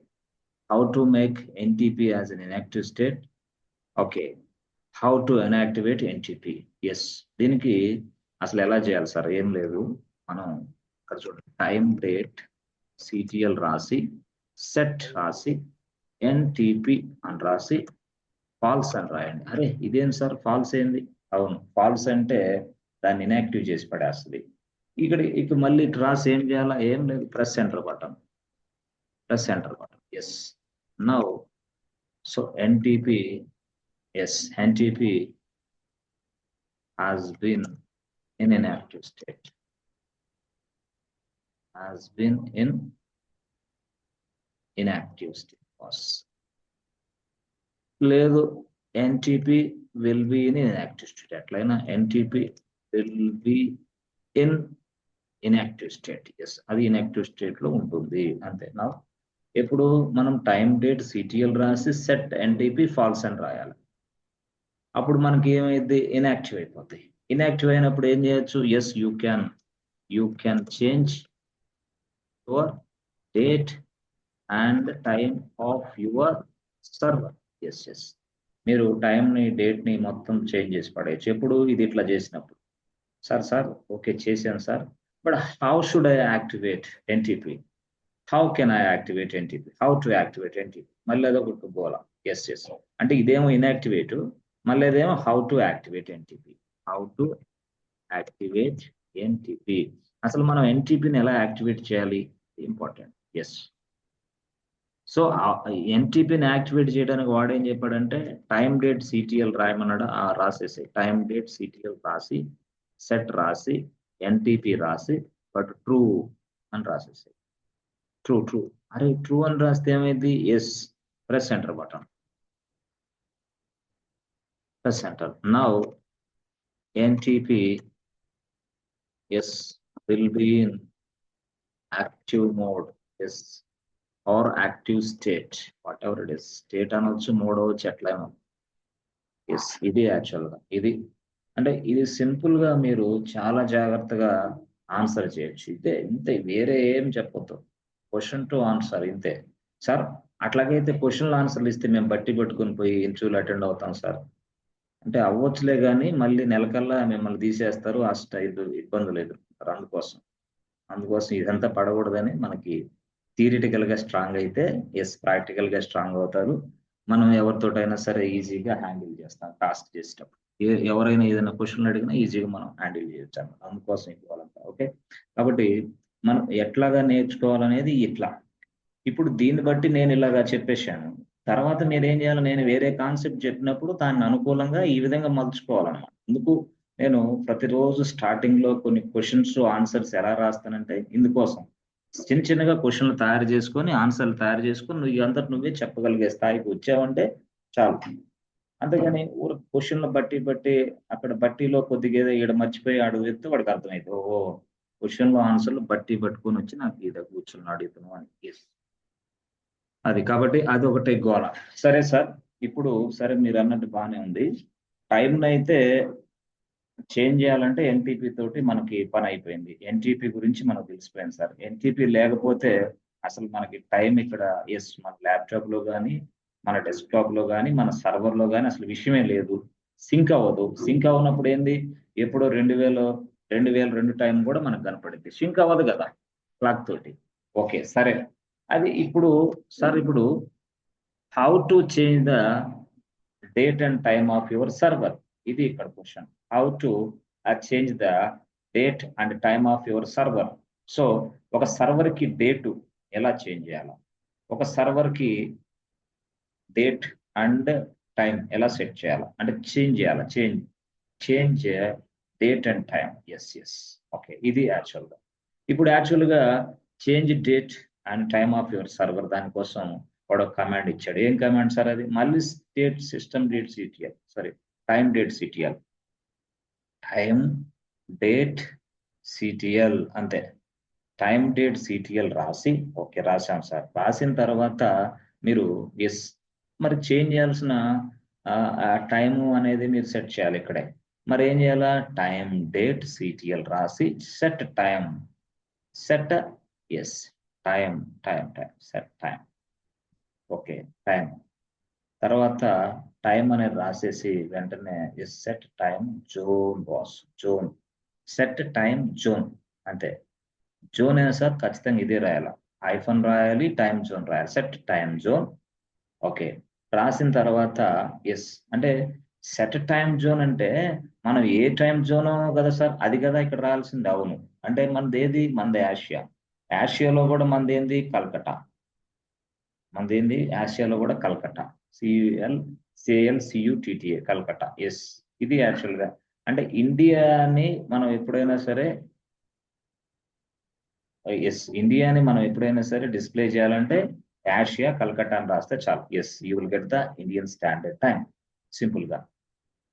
How to make NTP as an inactive state? Okay, how to inactivate NTP? Yes, దీనికి అసలు ఎలా చేయాలి సార్? ఏం లేదు, మనం ఇక్కడ చూడండి, టైం డేట్ CTL రాసి, సెట్ రాసి, ఎన్టీపీ అని రాసి ఫాల్స్ అని రాయండి. అరే ఇదేం సార్ ఫాల్స్ ఏంది? అవును, ఫాల్స్ అంటే దాన్ని ఇన్యాక్టివ్ చేసి పడేస్తుంది. ఇక్కడ మళ్ళీ ఇటు రాసి ఏం చేయాలా? ఏం లేదు, press enter button. Yes. Now so NTP, yes, NTP has been in inactive state. Has been in inactive state. లేదు, NTP will be in inactive state. ఎట్లయినా NTP will be in inactive state. Yes, అది inactive state లో ఉంటుంది అంతే. నా ఎప్పుడు మనం time date CTL రాసి సెట్ ఎన్టీపీ ఫాల్స్ అని రాయాలి. అప్పుడు మనకి ఏమైంది? ఇన్యాక్టివ్ అయిపోతాయి. ఇన్యాక్టివ్ అయినప్పుడు ఏం చేయొచ్చు? Yes, you can change your date and time of your server. Yes, మీరు టైంని డేట్ని మొత్తం చేంజ్ చేసి పడేయచ్చు. ఎప్పుడు? ఇది ఇట్లా చేసినప్పుడు. సార్ ఓకే చేశాను sir, but how should I activate NTP? How can I activate NTP? How to activate NTP? మళ్ళీ అదొకటి గోల. ఎస్, అంటే ఇదేమో ఇన్యాక్టివేట్, మళ్ళీ అదేమో how to activate NTP. How to activate NTP. అసలు మనం ఎన్టీపీని ఎలా యాక్టివేట్ చేయాలి? ఇంపార్టెంట్. ఎస్, సో ఎన్టీపీని యాక్టివేట్ చేయడానికి వాడు ఏం చెప్పాడంటే టైం డేట్ సిటిఎల్ రాయమన్నాడు. రాసేసి టైం డేట్ సిటిఎల్ రాసి సెట్ రాసి ఎన్టీపీ రాసి బట్ ట్రూ అని రాసేసి ట్రూ. అరే ట్రూ అని రాస్తే ఏమైంది? Yes, press enter button. Press enter. Now NTP will be in active mode, yes, or active state, whatever it is. State అనొచ్చు, మోడ్ అవ్వచ్చు, ఎట్లయినా. ఎస్, ఇది యాక్చువల్గా ఇది అంటే ఇది సింపుల్ గా మీరు చాలా జాగ్రత్తగా ఆన్సర్ చేయొచ్చు. ఇంతే, వేరే ఏం చెప్పొద్దు. క్వశ్చన్ టు ఆన్సర్ ఇంతే. సార్ అట్లాగైతే క్వశ్చన్లు ఆన్సర్లు ఇస్తే మేము బట్టి పెట్టుకుని పోయి ఇంటర్వ్యూలు అటెండ్ అవుతాం సార్ అంటే అవ్వచ్చులే, కానీ మళ్ళీ నెలకల్లా మిమ్మల్ని తీసేస్తారు, ఇబ్బందులు ఎదుర్కొంటారు. అందుకోసం ఇదంతా పడకూడదని మనకి థియరిటికల్ గా స్ట్రాంగ్ అయితే ఎస్, ప్రాక్టికల్ గా స్ట్రాంగ్ అవుతారు. మనం ఎవరితోటైనా సరే ఈజీగా హ్యాండిల్ చేస్తాం. టాస్క్ చేసేటప్పుడు ఎవరైనా ఏదైనా క్వశ్చన్లు అడిగినా ఈజీగా మనం హ్యాండిల్ చేయొచ్చు అన్నమాట. అందుకోసం ఇవ్వాలంట. ఓకే, కాబట్టి మనం ఎట్లాగా నేర్చుకోవాలనేది ఇట్లా. ఇప్పుడు దీన్ని బట్టి నేను ఇలాగా చెప్పేశాను. తర్వాత మీరు ఏం చేయాలి? నేను వేరే కాన్సెప్ట్ చెప్పినప్పుడు దాన్ని అనుకూలంగా ఈ విధంగా మలుచుకోవాలన్నమాట. అందుకు నేను ప్రతిరోజు స్టార్టింగ్ లో కొన్ని క్వశ్చన్స్ ఆన్సర్స్ ఎలా రాస్తానంటే ఇందుకోసం. చిన్నగా క్వశ్చన్లు తయారు చేసుకొని ఆన్సర్లు తయారు చేసుకొని నువ్వు అంతటి నువ్వే చెప్పగలిగే స్థాయికి వచ్చావంటే చాలు. అంతేగాని ఊరు క్వశ్చన్లు బట్టి అక్కడ బట్టీలో కొద్దిగా ఏదో ఈడ మర్చిపోయి అడుగు చెప్తే వాడికి అర్థమైంది, ఓహో క్వశ్చన్లో ఆన్సర్లు పట్టుకొని వచ్చి నాకు ఈడ కూర్చున్నాడు ఇతను అని. అది కాబట్టి అది ఒకటే గోల. సరే సార్, ఇప్పుడు సరే మీరు అన్నట్టు బాగానే ఉంది. టైంను అయితే చేంజ్ చేయాలంటే ఎన్టీపీ తోటి మనకి పని అయిపోయింది. ఎన్టీపీ గురించి మనకు తెలిసిపోయింది సార్. ఎన్టీపీ లేకపోతే అసలు మనకి టైం ఇక్కడ ఎస్, మన ల్యాప్టాప్ లో కానీ మన డెస్క్టాప్ లో కానీ మన సర్వర్ లో కానీ అసలు విషయమే లేదు. సింక్ అవ్వదు. సింక్ అవ్వనప్పుడు ఏంది? ఎప్పుడో 2002 టైం కూడా మనకు కనపడింది. సింక్ అవ్వదు కదా క్లాక్ తోటి. ఓకే సరే, అది ఇప్పుడు సార్ ఇప్పుడు how to change the date and time of your server, ఇది ఇక్కడ question. How to change the date and time of your server. So ఒక సర్వర్ కి డేటు ఎలా చేంజ్ చేయాలా, ఒక సర్వర్ కి డేట్ అండ్ టైం ఎలా సెట్ చేయాలా, అంటే చేంజ్ చేయాలా, change date and time. Yes okay, ఇది యాక్చువల్గా. ఇప్పుడు యాక్చువల్గా change date and time of your server, దానికోసం వాడు ఒక కమాండ్ ఇచ్చాడు. ఏం కమాండ్ సార్ అది? మళ్ళీ state system date CTL, sorry time date CTL, time date CTL అంతే. టైం డేట్ సిటిఎల్ రాసి ఓకే రాశాం సార్. రాసిన తర్వాత మీరు ఎస్, మరి చేంజ్ చేయాల్సిన టైము అనేది మీరు సెట్ చేయాలి ఇక్కడే. మరి ఏం చేయాలా? టైం డేట్ సిటిఎల్ రాసి set time, set yes time set time. Okay time తర్వాత టైం అనేది రాసేసి వెంటనే set time zone boss, zone set time zone అంతే. జోన్ అయినా సార్ ఖచ్చితంగా ఇదే రాయాలి, ఐఫోన్ రాయాలి, టైం జోన్ రాయాలి. సెట్ టైం జోన్ ఓకే, రాసిన తర్వాత ఎస్ అంటే సెట్ టైం జోన్ అంటే మనం ఏ టైం జోన్ కదా సార్, అది కదా ఇక్కడ రాయాల్సింది. అవును, అంటే మనది ఆసియా. ఆసియాలో కూడా మనది ఏంది కల్కటా. మనదేంది ఆసియాలో కూడా కల్కటా. CALCUTTA కల్కటా. ఎస్, ఇది యాక్చువల్ గా అంటే ఇండియాని మనం ఎప్పుడైనా సరే డిస్ప్లే చేయాలంటే ఆసియా కల్కటా అని రాస్తే చాలు. Yes, you will get the Indian standard time simple గా.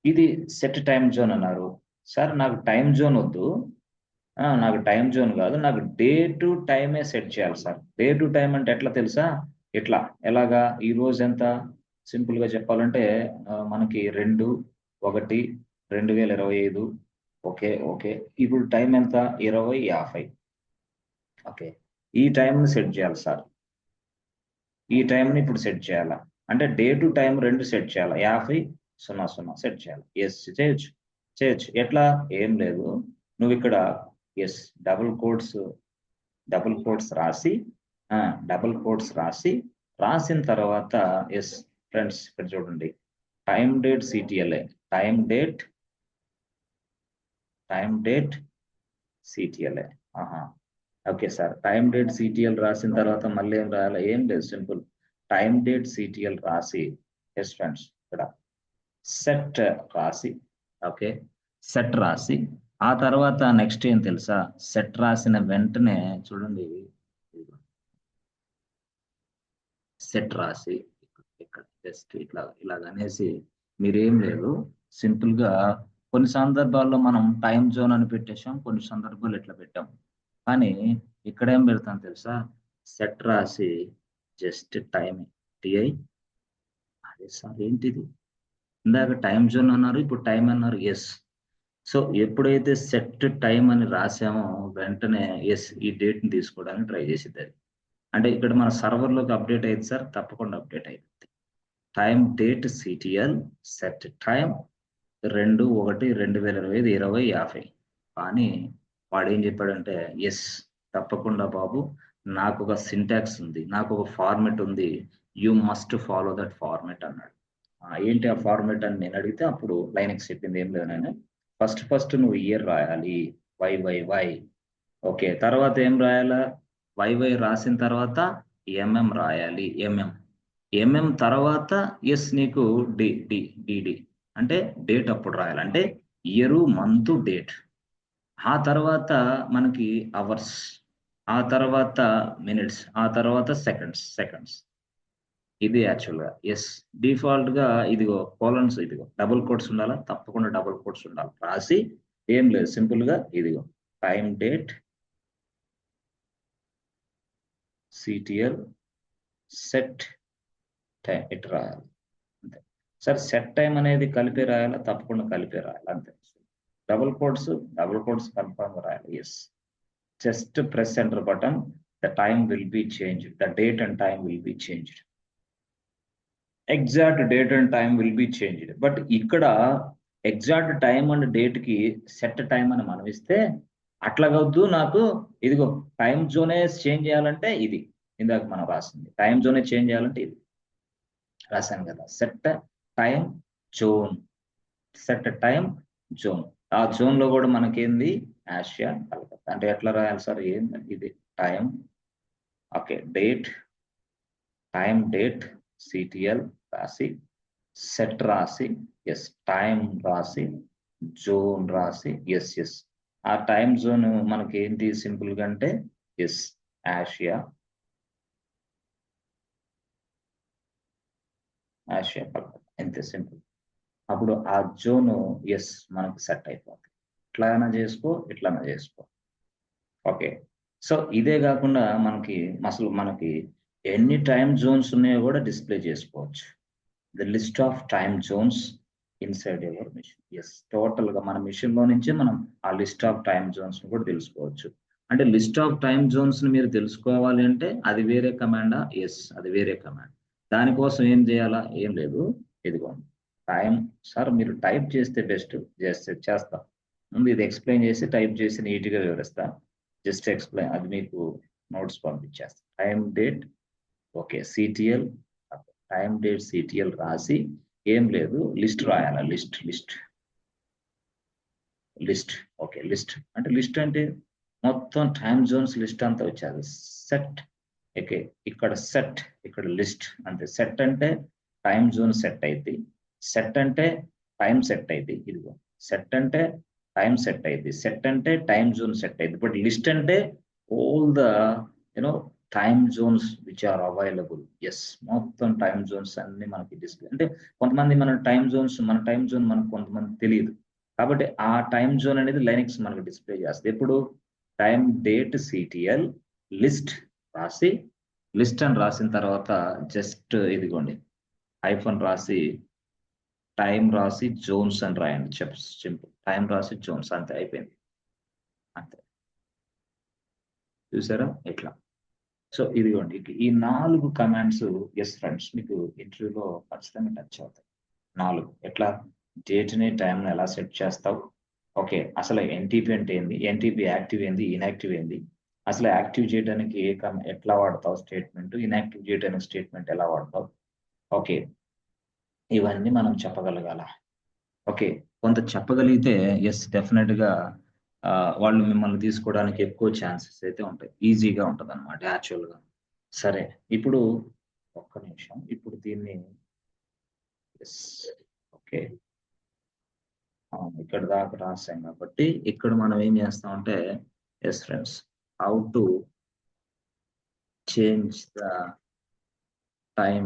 ఇది సెట్ టైం జోన్ అన్నారు. సార్ నాకు టైం జోన్ వద్దు, నాకు టైం జోన్ కాదు, నాకు డే టు టైమే సెట్ చేయాలి సార్. డే టు టైం అంటే ఎట్లా తెలుసా, ఎలాగా ఈ రోజు ఎంత, సింపుల్ గా చెప్పాలంటే మనకి 2/1/2025. ఓకే ఓకే, ఇప్పుడు టైం ఎంత 20:50. ఓకే, ఈ టైంని సెట్ చేయాలి సార్. ఈ టైంని ఇప్పుడు సెట్ చేయాలా అంటే డే టు టైం 2 సెట్ చేయాలి. 50:00 సెట్ చేయాలి. ఎస్, చేయొచ్చు. ఎట్లా, ఏం లేదు, నువ్వు ఇక్కడ ఎస్ డబుల్ కోట్స్ రాసి రాసిన తర్వాత ఎస్ ఫ్రెండ్స్ ఇక్కడ చూడండి, time date CTLA, time date CTLA. Okay sir, time date CTL రాసిన తర్వాత మళ్ళీ ఏం రాయాలి, ఏం లేదు, సింపుల్ టైం డేట్ సిటిఎల్ రాసి ఎస్ ఫ్రెండ్స్ ఇక్కడ సెట్ రాసి, ఓకే సెట్ రాసి ఆ తర్వాత నెక్స్ట్ ఏం తెలుసా, సెట్ రాసిన వెంటనే చూడండి, సెట్ రాసి ఇక్కడ జస్ట్ ఇలాగనేసి మీరేం లేదు, సింపుల్ గా కొన్ని సందర్భాల్లో మనం టైం జోన్ అని పెట్టేశాం, కొన్ని సందర్భాలు ఇట్లా పెట్టాం. కానీ ఇక్కడ ఏం పెడతాం తెలుసా, సెట్ రాసి జస్ట్ టైం టిఐ. అదే సార్ ఏంటిది, ఇందాక టైం జోన్ అన్నారు, ఇప్పుడు టైం అన్నారు. ఎస్, సో ఎప్పుడైతే సెట్ టైం అని రాసామో వెంటనే ఎస్ ఈ డేట్ని తీసుకోవడానికి ట్రై చేసేది అది. అంటే ఇక్కడ మన సర్వర్లోకి అప్డేట్ అయ్యింది సార్, తప్పకుండా అప్డేట్ అయింది. Time date CTL set time 2/1/2025 20:50. కానీ వాడు ఏం చెప్పాడంటే ఎస్ తప్పకుండా బాబు, నాకు ఒక సింటాక్స్ ఉంది, నాకు ఒక ఫార్మెట్ ఉంది, you must follow that format అన్నాడు. ఏంటి ఆ ఫార్మెట్ అని నేను అడిగితే అప్పుడు లైనెక్స్ చెప్పింది ఏం లేదు, నేను ఫస్ట్ నువ్వు ఇయర్ రాయాలి, YYY. ఓకే, తర్వాత ఏం రాయాలా, YY రాసిన తర్వాత MM రాయాలి, MM తర్వాత ఎస్ నీకు DD అంటే డేట్ అప్పుడు రాయాలి, అంటే ఇయరు మంత్ డేట్. ఆ తర్వాత మనకి అవర్స్, ఆ తర్వాత మినిట్స్, ఆ తర్వాత సెకండ్స్. ఇది యాక్చువల్గా ఎస్ డిఫాల్ట్ గా ఇదిగో కోలన్స్, ఇదిగో డబుల్ కోట్స్ ఉండాలా, తప్పకుండా డబుల్ కోట్స్ ఉండాలి. రాసి ఏం లేదు, సింపుల్ గా ఇదిగో time date CTL set time ఇటు రాయాలి అంతే సార్. సెట్ టైం అనేది కలిపి రాయాలా, తప్పకుండా కలిపి రాయాలి అంతే. డబుల్ కోట్స్ కన్ఫర్మ్ రాయాలి. Yes, just press enter button, the time will be changed, the date and time will be changed, exact date and time will be changed. But ఇక్కడ exact time and date కి set time అని మనం ఇస్తే అట్లాగవద్దు, నాకు ఇదిగో time జోనే change చేయాలంటే ఇది ఇందాక మనం రాసింది, టైం జోనే చేంజ్ చేయాలంటే ఇది రాశాను కదా, సెట్ టైం జోన్. ఆ జోన్ లో కూడా మనకేంది ఆసియా కలకత్తా. అంటే ఎట్లా రాయాలి సార్, ఏంది ఇది time, okay time date CTL రాసి సెట్ రాసి ఎస్ టైం రాసి జోన్ రాసి ఎస్ ఆ టైం జోన్ మనకి ఏంటి సింపుల్ గా అంటే ఎస్ ఆసియా కలకత్తా, అంతే సింపుల్. అప్పుడు ఆ జోన్ ఎస్ మనకు సెట్ అయిపోతుంది. ఇట్లానా చేసుకో. ఓకే, సో ఇదే కాకుండా మనకి ఎన్ని టైం జోన్స్ ఉన్నాయో కూడా డిస్ప్లే చేసుకోవచ్చు. The list of time zones inside your machine. Yes, total గా మన మిషన్ లో నుంచి మనం ఆ లిస్ట్ ఆఫ్ టైమ్ జోన్స్ కూడా తెలుసుకోవచ్చు. అంటే లిస్ట్ ఆఫ్ టైమ్ జోన్స్ ని మీరు తెలుసుకోవాలి అంటే అది వేరే కమాండా, ఎస్ అది వేరే కమాండ్. దానికోసం ఏం చేయాలా, ఏం లేదు, ఇదిగోండి టైం. సార్ మీరు టైప్ చేస్తే బెస్ట్, చేస్తా ముందు ఇది ఎక్స్ప్లెయిన్ చేసి టైప్ చేసి నీట్ గా వివరిస్తా. జస్ట్ ఎక్స్ప్లెయిన్, అది మీకు నోట్స్ పంపించేస్తా. Time date okay CTL time date CTL రాసి ఏం లేదు లిస్ట్ రాయాలి. List okay. లిస్ట్ అంటే మొత్తం టైం జోన్స్ లిస్ట్ అంతా వచ్చేది. Set okay. ఇక్కడ సెట్, ఇక్కడ లిస్ట్ అంతే. సెట్ అంటే టైం జోన్ సెట్ అయింది. సెట్ అంటే టైం సెట్ అయింది. ఇదిగో సెట్ అంటే టైం సెట్ అయింది. సెట్ అంటే టైం జోన్ సెట్ అయింది. బట్ లిస్ట్ అంటే all the you know time zones which are available. Yes, మొత్తం టైం జోన్స్ అన్ని మనకి డిస్ప్లే. అంటే కొంతమంది మన టైం జోన్ మనకు కొంతమంది తెలియదు. కాబట్టి ఆ టైం జోన్ అనేది లైనక్స్ మనకు డిస్ప్లే చేస్తుంది. ఎప్పుడు టైం డేట్ సిటిఎల్ లిస్ట్ రాసి, లిస్ట్ అని రాసిన తర్వాత జస్ట్ ఇదిగోండి హైఫన్ రాసి టైం రాసి జోన్స్ అని రాయండి. సింపుల్. టైం రాసి జోన్స్ అంతే, అయిపోయింది. అంతే, చూసారా ఇట్లా. సో ఇదిగోండి ఈ 4 కమాండ్స్ ఎస్ ఫ్రెండ్స్ మీకు ఇంటర్వ్యూలో ఖచ్చితంగా టచ్ అవుతాయి. 4 ఎట్లా డేట్ని టైంని ఎలా సెట్ చేస్తావు, ఓకే, అసలు ఎన్టీపీ అంటే ఏంది, ఎన్టీపీ యాక్టివ్ ఏంది, ఇన్యాక్టివ్ ఏంది, అసలు యాక్టివ్ చేయడానికి ఎట్లా వాడతావు స్టేట్మెంట్, ఇన్యాక్టివ్ చేయడానికి స్టేట్మెంట్ ఎలా వాడతావు, ఓకే, ఇవన్నీ మనం చెప్పగలగాల. ఓకే, కొంత చెప్పగలిగితే ఎస్ డెఫినెట్గా వాళ్ళు మిమ్మల్ని తీసుకోవడానికి ఎక్కువ ఛాన్సెస్ అయితే ఉంటాయి. ఈజీగా ఉంటుంది అనమాట యాక్చువల్గా. సరే, ఇప్పుడు ఒక్క నిమిషం, ఇప్పుడు దీన్ని ఎస్ ఓకే ఇక్కడ దాకా రాసాం కాబట్టి ఇక్కడ మనం ఏం చేస్తామంటే yes friends, how to change the time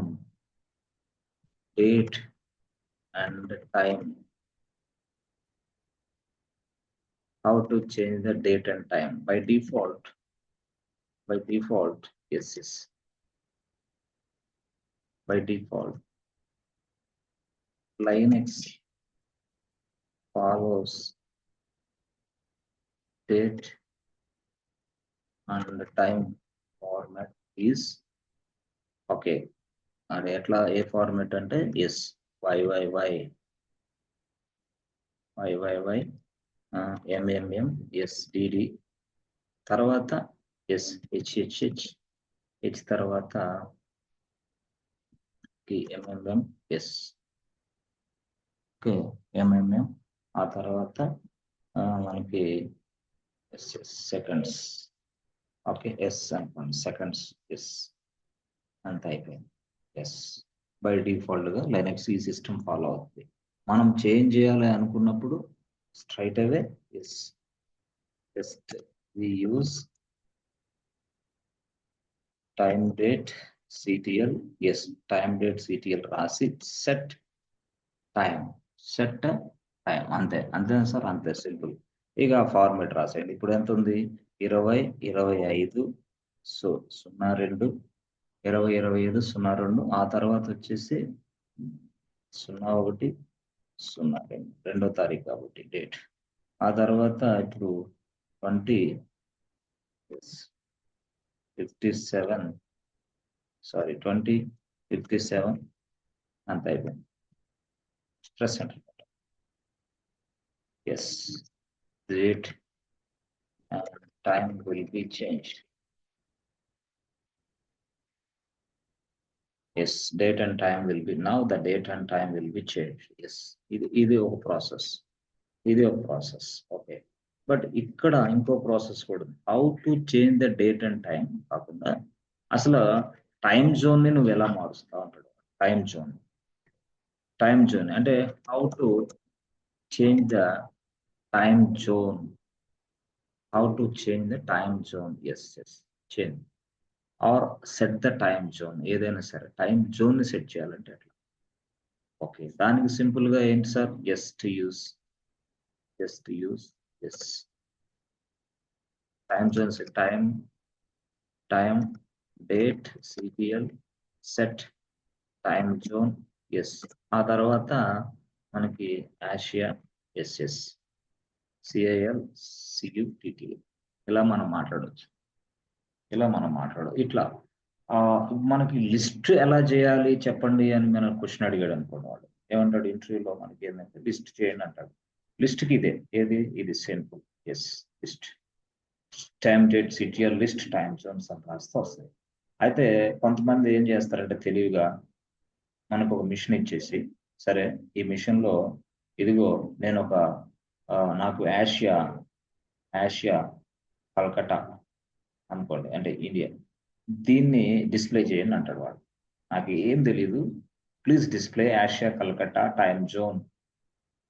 date and time, how to change the date and time. By default yes, by default Linux follows date and time format is okay. అది ఎట్లా ఏ ఫార్మాట్ అంటే yes YYY MMM SDD తర్వాత yes HHH తర్వాత MMM yes okay MMM ఆ తర్వాత మనకి seconds okay yes అనుకోండి, సెకండ్స్ ఎస్ అంత అయిపోయింది. ఎస్, బై డిఫాల్ట్గా లైనక్స్ ఈ సిస్టమ్ ఫాలో అవుతుంది. మనం చేంజ్ చేయాలి అనుకున్నప్పుడు straight away yes just we use time date CTL, yes time date CTL రాసి సెట్ టైం అంతే సార్, అంతే సింపుల్. ఇక ఫార్మేట్ రాసేయండి. ఇప్పుడు ఎంత ఉంది 2025 సో 02 2025 02, ఆ తర్వాత వచ్చేసి 01 02 రెండో తారీఖు కాబట్టి డేట్. ఆ తర్వాత ఇప్పుడు 2057 అంత అయిపోయింది. స్ట్రెస్ అంటారు yes, date and time will be changed. Yes, date and time will be, now the date and time will be changed. Yes, ఇది ఒక ప్రాసెస్ ఓకే. బట్ ఇక్కడ ఇంకో ప్రాసెస్ కూడా, how to change the date and time కాకుండా అసలు time zone ని నువ్వు ఎలా మారుస్తావు అంటాడు. టైం జోన్ అంటే how to change the time zone, yes change or set the time zone, ఏదైనా సరే టైం జోన్ ని సెట్ చేయాలంటే అట్లా. ఓకే, దానికి సింపుల్ గా ఏంటి sir, just use yes time zones, time date CTL set time zone yes, ఆ తర్వాత మనకి ఆసియా ఎస్ఎస్ CIL CUTT ఇలా మనం మాట్లాడవచ్చు. ఇట్లా మనకి లిస్ట్ ఎలా చేయాలి చెప్పండి అని మనం క్వశ్చన్ అడిగాడు అనుకోండి, వాడు ఏమంటాడు ఇంటర్వ్యూలో, మనకి ఏంటంటే లిస్ట్ చేయండి అంటాడు. లిస్ట్కి ఇది simple yes list time date CTL list time zones అని రాస్తే వస్తాయి. అయితే కొంతమంది ఏం చేస్తారంటే తెలివిగా మనకు ఒక మిషన్ ఇచ్చేసి, సరే ఈ మిషన్ లో ఇదిగో నేను ఒక నాకు ఆసియా కల్కటా అనుకోండి, అంటే ఇండియా, దీన్ని డిస్ప్లే చేయండి అంటాడు వాడు. నాకు ఏం తెలీదు, please display Asia Calcutta time zone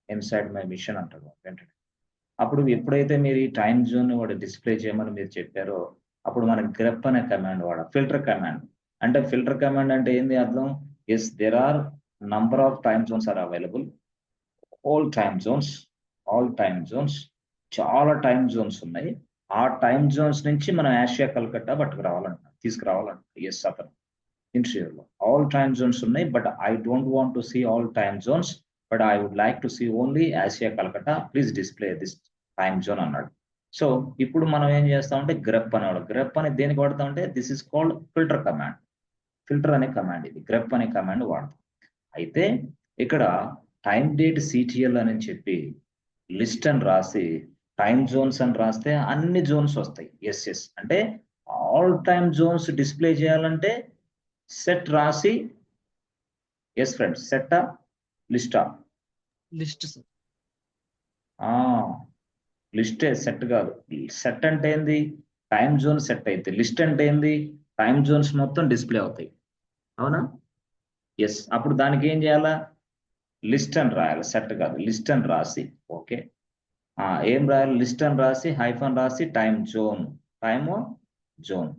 inside my mission అంటాడు వాడు వెంటనే. అప్పుడు ఎప్పుడైతే మీరు ఈ టైం జోన్ వాడు డిస్ప్లే చేయమని మీరు చెప్పారో, అప్పుడు మనకి గ్రెప్ అనే కమాండ్ వాడ, ఫిల్టర్ కమాండ్. అంటే ఫిల్టర్ కమాండ్ అంటే ఏంది అర్థం? Yes, there are number of time zones are available, all time zones, చాలా టైమ్ జోన్స్ ఉన్నాయి. ఆ టైమ్ జోన్స్ నుంచి మనం ఆసియా కల్కట్టా తీసుకురావాలంట. ఎస్, అతను ఇంటర్వ్యూలో ఆల్ టైమ్ జోన్స్ ఉన్నాయి, but I don't want to see all time zones, but I would like to see only Asia Calcutta, please display this time zone అన్నాడు. So ఇప్పుడు మనం ఏం చేస్తామంటే గ్రెప్ అనేవాడు. గ్రెప్ అని దేనికి వాడతామంటే this is called filter command. Filter అనే కమాండ్ ఇది, గ్రెప్ అనే కమాండ్ వాడతాం. అయితే ఇక్కడ టైం డేట్ సిటిఎల్ అని చెప్పి లిస్ట్ అని రాసి టైం జోన్స్ అని రాస్తే అన్ని జోన్స్ వస్తాయి. ఎస్ అంటే ఆల్ టైమ్ జోన్స్ డిస్ప్లే చేయాలంటే సెట్ రాసి, ఎస్ ఫ్రెండ్స్, సెట్టా లిస్టా? List sir. లిస్టే, సెట్ కాదు. సెట్ అంటే ఏంది? టైం జోన్ సెట్ అయితే. లిస్ట్ అంటే ఏంది? టైం జోన్స్ మొత్తం డిస్ప్లే అవుతాయి, అవునా? ఎస్, అప్పుడు దానికి ఏం చేయాలా? లిస్ట్ అని రాయాలి, సెట్ కాదు, లిస్ట్ అని రాసి, ఓకే ఏం రాయాలి? లిస్ట్ అని రాసి హైఫన్ రాసి టైం జోన్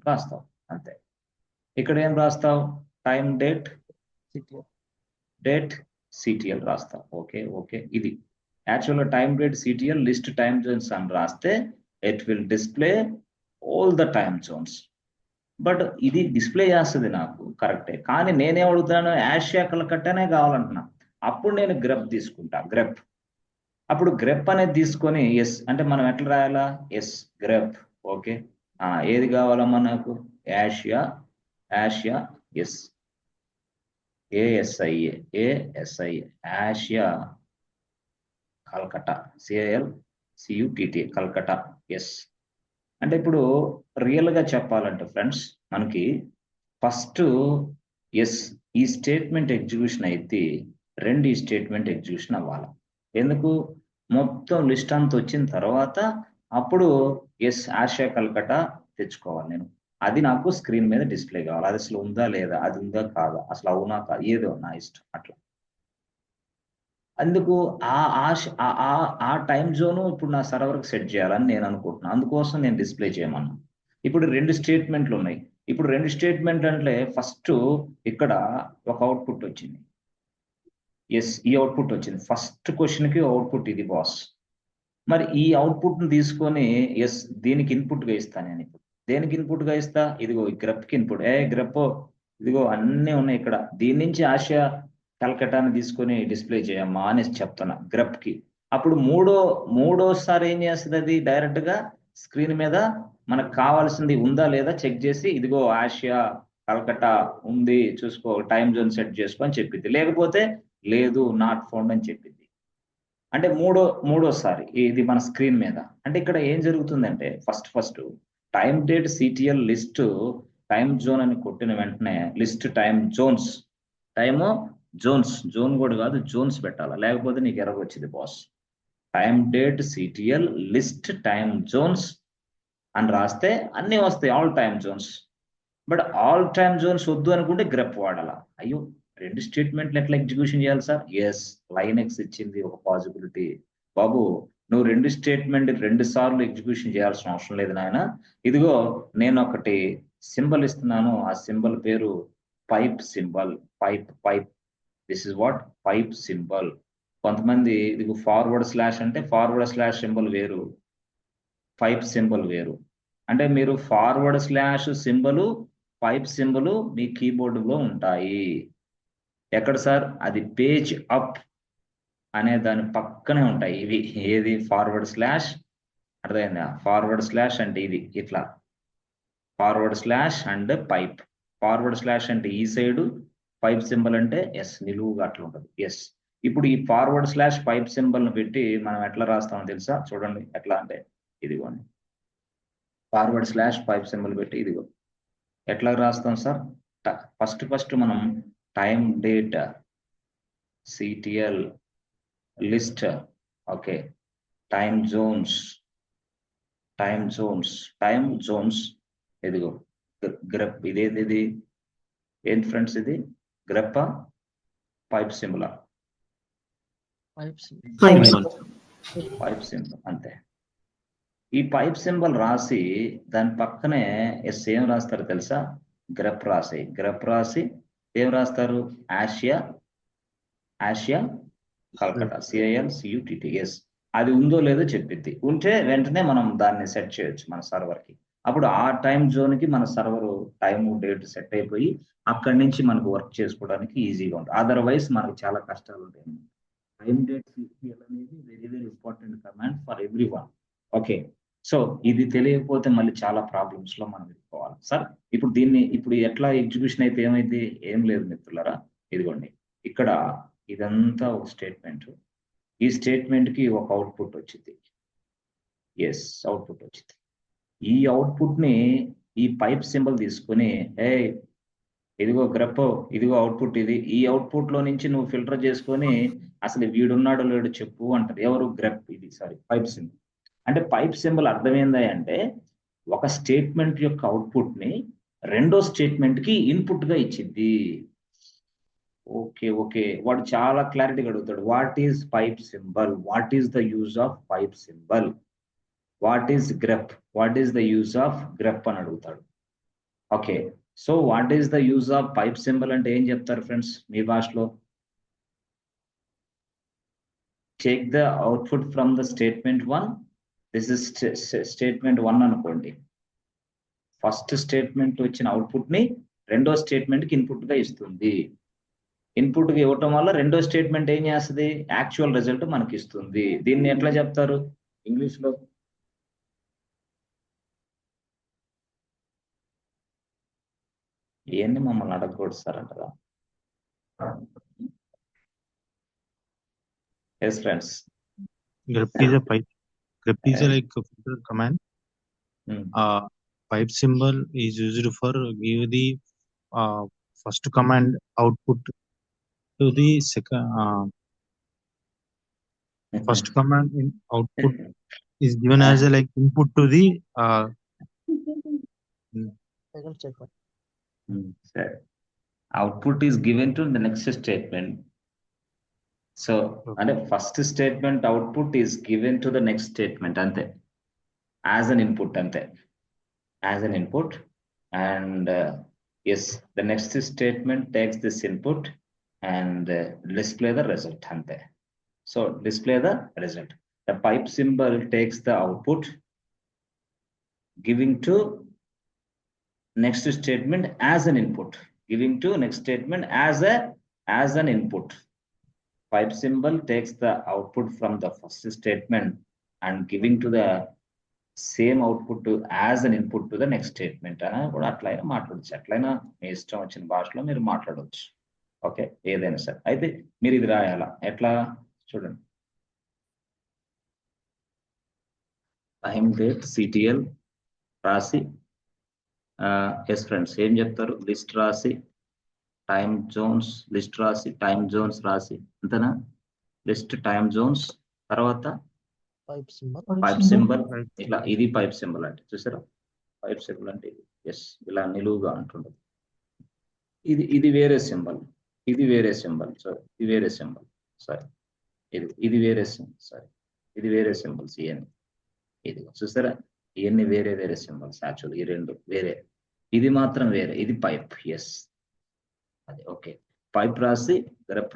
రాస్తావు, అంతే. ఇక్కడ ఏం రాస్తావు? టైం డేట్ సిటిఎల్ రాస్తావు. ఓకే ఇది యాక్చువల్గా time date CTL list time zones అని రాస్తే it will display all the time zones. But ఇది డిస్ప్లే చేస్తుంది నాకు, కరెక్టే, కానీ నేనేం అడుగుతాను? ఆసియా కల్కట్టానే కావాలంటున్నా. అప్పుడు నేను గ్రెప్ తీసుకుంటా, గ్రెప్. అప్పుడు గ్రెప్ అనేది తీసుకొని ఎస్ అంటే మనం ఎట్లా రాయాలా? Yes, grep. ఓకే, ఏది కావాలా మనకు? Asia, yes, ASIA Asia Calcutta, CALCUTTA Calcutta. Yes అంటే ఇప్పుడు రియల్ గా చెప్పాలంటే ఫ్రెండ్స్, మనకి ఫస్ట్ ఎస్ ఈ స్టేట్మెంట్ ఎగ్జిక్యూషన్ అయితే ఈ స్టేట్మెంట్ ఎగ్జిక్యూషన్ అవ్వాలి. ఎందుకు? మొత్తం లిస్ట్ అంతా వచ్చిన తర్వాత అప్పుడు ఎస్ ఆసియా కల్కటా తెచ్చుకోవాలి నేను. అది నాకు స్క్రీన్ మీద డిస్ప్లే కావాలి. అది అసలు ఉందా లేదా, అది ఉందా కాదా, అసలు అవునా కాదు, ఏదో నా ఇష్టం అట్లా. అందుకు ఆ టైం జోను ఇప్పుడు నా సర్వర్కి సెట్ చేయాలని నేను అనుకుంటున్నాను. అందుకోసం నేను డిస్ప్లే చేయమన్నా. ఇప్పుడు 2 స్టేట్మెంట్లు ఉన్నాయి. ఇప్పుడు 2 స్టేట్మెంట్ అంటే ఫస్ట్ ఇక్కడ ఒక అవుట్పుట్ వచ్చింది. ఎస్, ఈ అవుట్పుట్ వచ్చింది. ఫస్ట్ క్వశ్చన్కి అవుట్పుట్ ఇది బాస్. మరి ఈ అవుట్పుట్ ని తీసుకొని ఎస్ దీనికి ఇన్పుట్ గా ఇస్తాను నేను. ఇప్పుడు దేనికి ఇన్పుట్ గా ఇస్తా? ఇదిగో ఈ గ్రెప్ కి ఇన్పుట్. గ్రెప్ ఇదిగో అన్నీ ఉన్నాయి ఇక్కడ, దీని నుంచి ఆసియా కల్కటాని తీసుకొని డిస్ప్లే చేయమ్మా అని చెప్తున్నా గ్రెప్ కి. అప్పుడు మూడోసారి ఏం చేస్తుంది? అది డైరెక్ట్ గా స్క్రీన్ మీద మనకు కావాల్సింది ఉందా లేదా చెక్ చేసి, ఇదిగో ఆసియా కల్కటా ఉంది చూసుకో, టైం జోన్ సెట్ చేసుకో అని చెప్పింది. లేకపోతే లేదు, నాట్ ఫౌండ్ అని చెప్పింది. అంటే మూడోసారి ఇది మన స్క్రీన్ మీద. అంటే ఇక్కడ ఏం జరుగుతుందంటే first time date CTL list time zone అని కొట్టిన వెంటనే లిస్ట్ టైం జోన్స్, జోన్ కూడా కాదు, జోన్స్ పెట్టాలా, లేకపోతే నీకు ఎర్రర్ వచ్చింది boss. Time date CTL list time zones అని రాస్తే అన్ని వస్తాయి, all time zones. But all time Jones వద్దు అనుకుంటే గ్రెప్ వాడాలా. అయ్యో, 2 స్టేట్మెంట్లు ఎట్లా ఎగ్జిక్యూషన్ చేయాలి సార్? ఎస్, లైనెక్స్ ఇచ్చింది ఒక పాసిబిలిటీ. బాబు, నువ్వు 2 స్టేట్మెంట్ 2 సార్లు ఎగ్జిక్యూషన్ చేయాల్సిన అవసరం లేదు నాయన. ఇదిగో నేను ఒకటి సింబల్ ఇస్తున్నాను, ఆ సింబల్ పేరు pipe symbol. Pipe this is what pipe symbol. కొంతమంది ఇదిగో ఫార్వర్డ్ స్లాష్ అంటే ఫార్వర్డ్ స్లాష్ సింబల్ వేరు, పైప్ సింబల్ వేరు. అంటే మీరు forward slash symbol, pipe symbol మీ కీబోర్డులో ఉంటాయి. ఎక్కడ సార్? అది పేజ్ అప్ అనే దాని పక్కనే ఉంటాయి ఇవి. ఏది? Forward slash. అర్థమైందా? ఫార్వర్డ్ స్లాష్ అంటే ఇది ఇట్లా, forward slash and pipe. Forward slash అంటే ఈ సైడ్, పైప్ సింబల్ అంటే ఎస్ నిలువుగా అట్లా ఉంటుంది. ఎస్, ఇప్పుడు ఈ ఫార్వర్డ్ స్లాష్ పైప్ సింబల్ ను పెట్టి మనం ఎట్లా రాస్తామో తెలుసా? చూడండి ఎట్లా అంటే, ఇదిగోండి ఫార్వర్డ్ స్లాష్ పైప్ సింబల్ పెట్టి ఇదిగో ఎట్లా రాస్తాం సార్? ఫస్ట్ మనం time date, CTL, list, okay, time zones, ఇదిగో గ్రెప్, ఇది ఏంటి ఫ్రెండ్స్, ఇది గ్రెప్ప పైప్ సింబల్ పైప్ సింబల్ అంతే. ఈ పైప్ సింబల్ రాసి దాని పక్కనే ఎస్ ఏం రాస్తారు తెలుసా, గ్రెప్ రాసి ఏం రాస్తారు, ఆసియా కల్కటా, CILCUTTS. అది ఉందో లేదో చెప్పిద్ది. ఉంటే వెంటనే మనం దాన్ని సెట్ చేయొచ్చు మన సర్వర్ కి. అప్పుడు ఆ టైం జోన్ కి మన సర్వర్ టైం డేట్ సెట్ అయిపోయి అక్కడి నుంచి మనకు వర్క్ చేసుకోవడానికి ఈజీగా ఉంటుంది. అదర్వైజ్ మనకు చాలా కష్టాలు ఉంటాయి. టైం డేట్ CTL అనేది very very important command for every one. Okay, so ఇది తెలియకపోతే మళ్ళీ చాలా ప్రాబ్లమ్స్ లో మనం ఇరుక్కోవాలి. సార్ ఇప్పుడు ఎట్లా ఎగ్జిక్యూషన్ అయితే ఏమైంది, ఏం లేదు మిత్రులారా. ఇదిగోండి ఇక్కడ ఇదంతా ఒక స్టేట్మెంట్. ఈ స్టేట్మెంట్ కి ఒక అవుట్పుట్ వచ్చింది. ఎస్, అవుట్పుట్ వచ్చింది. ఈ అవుట్పుట్ ని ఈ పైప్ సింబల్ తీసుకుని, ఇదిగో గ్రెప్, ఇదిగో అవుట్పుట్, ఈ అవుట్పుట్ లో నుంచి నువ్వు ఫిల్టర్ చేసుకొని అసలు వీడున్నాడో లేడు చెప్పు అంటారు. ఎవరు, గ్రెప్. ఇది పైప్ సింబల్. అంటే పైప్ సింబల్ అర్థమైందా అంటే ఒక స్టేట్మెంట్ యొక్క అవుట్పుట్ ని రెండో స్టేట్మెంట్ కి ఇన్పుట్ గా ఇచ్చింది. ఓకే, వాడు చాలా క్లారిటీగా అడుగుతాడు, what is pipe symbol, what is the use of pipe symbol, what is grep, what is the use of grep అని అడుగుతాడు. Okay, so what is the use of pipe symbol అంటే ఏం చెప్తారు ఫ్రెండ్స్ మీ భాషలో? Take the output from the statement 1. This is statement 1 అనుకోండి. First statement వచ్చిన output ని రెండో స్టేట్మెంట్ కి ఇన్పుట్ గా ఇస్తుంది. ఇన్పుట్ గా ఇవ్వటం వల్ల రెండో స్టేట్మెంట్ ఏం చేస్తుంది, యాక్చువల్ రిజల్ట్ మనకి ఇస్తుంది. దీన్ని ఎట్లా చెప్తారు ఇంగ్లీష్ లో? ఇవన్నీ మమ్మల్ని అడగకూడదు సార్ అంటారా? Yes friends. grep is a like a filter command. Pipe symbol is used for give the first command output to the second. First command in output is given as a like input to the output is given to the next statement. So అంటే first statement output is given to the next statement అంతే, as an input అంతే, as an input. And yes, the next statement takes this input and display the result అంతే. So display the result. The pipe symbol takes the output giving to next statement as an input, giving to next statement as an input. Pipe symbol takes the output from the first statement and giving to the same output to as an input to the next statement అని కూడా అట్లయినా మాట్లాడచ్చు. అట్లయినా మీ ఇష్టం వచ్చిన భాషలో మీరు మాట్లాడవచ్చు. ఓకే, ఏదైనా సరే. అయితే మీరు ఇది రాయాలా, ఎట్లా చూడండి. టైం డేట్ CTL రాసి, ఎస్ ఫ్రెండ్స్ ఏం చెప్తారు, లిస్ట్ రాసి, టైమ్ జోన్స్ లిస్ట్ రాసి, టైమ్ జోన్స్ రాసి, అంతేనా? లిస్ట్ టైమ్ జోన్స్, తర్వాత పైప్ సింబల్. ఇట్లా ఇది పైప్ సింబల్ అంటే చూసారా, పైప్ సింబల్ అంటే ఇది. ఎస్, ఇలా నిలువుగా అంటుండదు. ఇది వేరే సింబల్, ఇది వేరే సింబల్, సారీ ఇది వేరే సింబల్, సారీ ఇది వేరే సింబల్, సారీ ఇది వేరే సింబల్స్. ఇవన్నీ ఇది చూసారా, ఇవన్నీ వేరే వేరే సింబల్స్. యాక్చువల్ ఈ రెండు వేరే, ఇది మాత్రం వేరే, ఇది పైప్. ఎస్, అది ఓకే. పైప్ రాసి, గ్రెప్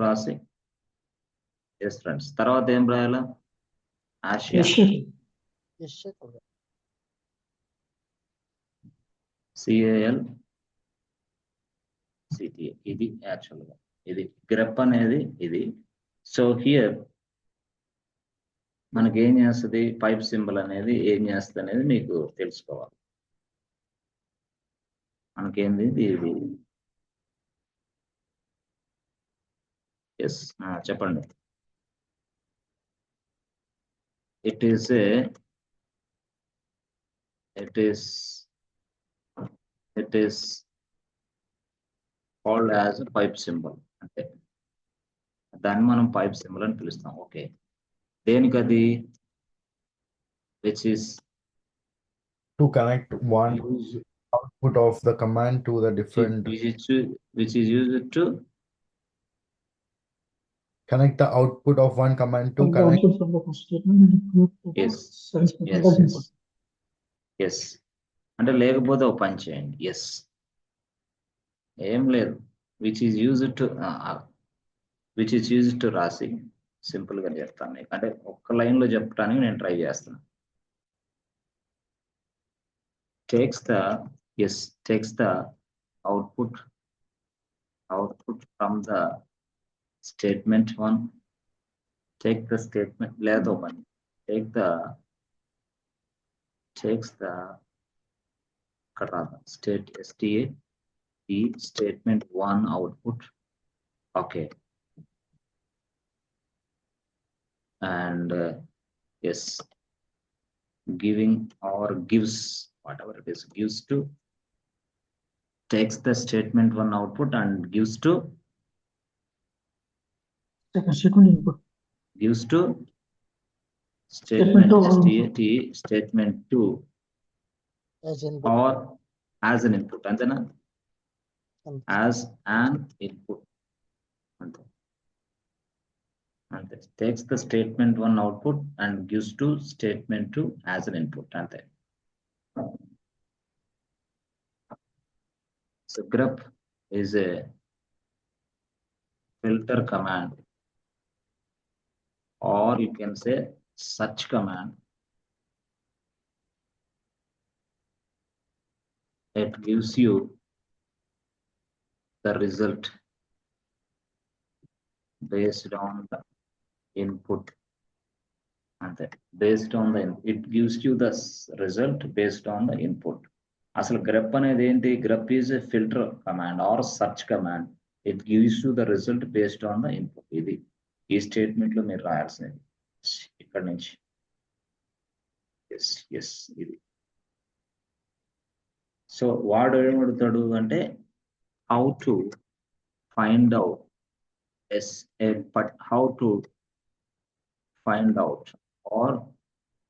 రాసి, ఎస్ ఫ్రెండ్స్. తర్వాత ఏం రాయాలా, ఆసియా CALCTA. ఇది యాక్చువల్ గా ఇది గ్రెప్ అనేది ఇది. సో హియర్ మనకి ఏం చేస్తుంది, పైప్ సింబల్ అనేది ఏం చేస్తుంది అనేది మీకు తెలుసుకోవాలి. మనకేంది ఇది, ఎస్ చెప్పండి. It is it is called as a pipe symbol. అంటే దాన్ని మనం పైప్ సింబల్ అని పిలుస్తాం. ఓకే, దేనికది? Which is To connect one output of the command to the different, which is used to connect the output of one command to From the connect. output from the first statement and include the Yes. sense yes method as yes input. yes అంటే లేకపోతే ఒక పని చేయండి. Yes, ఏం లేదు, which is used to రాసి simple గా చెప్తాను మీకు. అంటే ఒక్క లైన్ లో చెప్పడానికి నేను ట్రై చేస్తాను. takes the output from the statement 1, take the statement లేదా one, takes the statement 1 output. Okay, and yes, giving or gives, whatever it is, gives to, takes the statement 1 output and gives to Second statement input. gives to statement statement 2 as in or as an input. Antena? As an input. And takes the statement 1 output and gives to statement 2 as an input. Ante. So grep is a filter command, or you can say search command. It gives you the result based on the input. And based on the, it gives you the result based on the input. అసలు grep అనేది ఏంటి? grep is a filter command or search command. It gives you the result based on the input. ఇది ఈ statement లో మీరు రాయాల్సినది ఇక్కడ నుంచి. Yes ఇది. సో వాడు ఏమడుతాడు అంటే how to find out how to find out or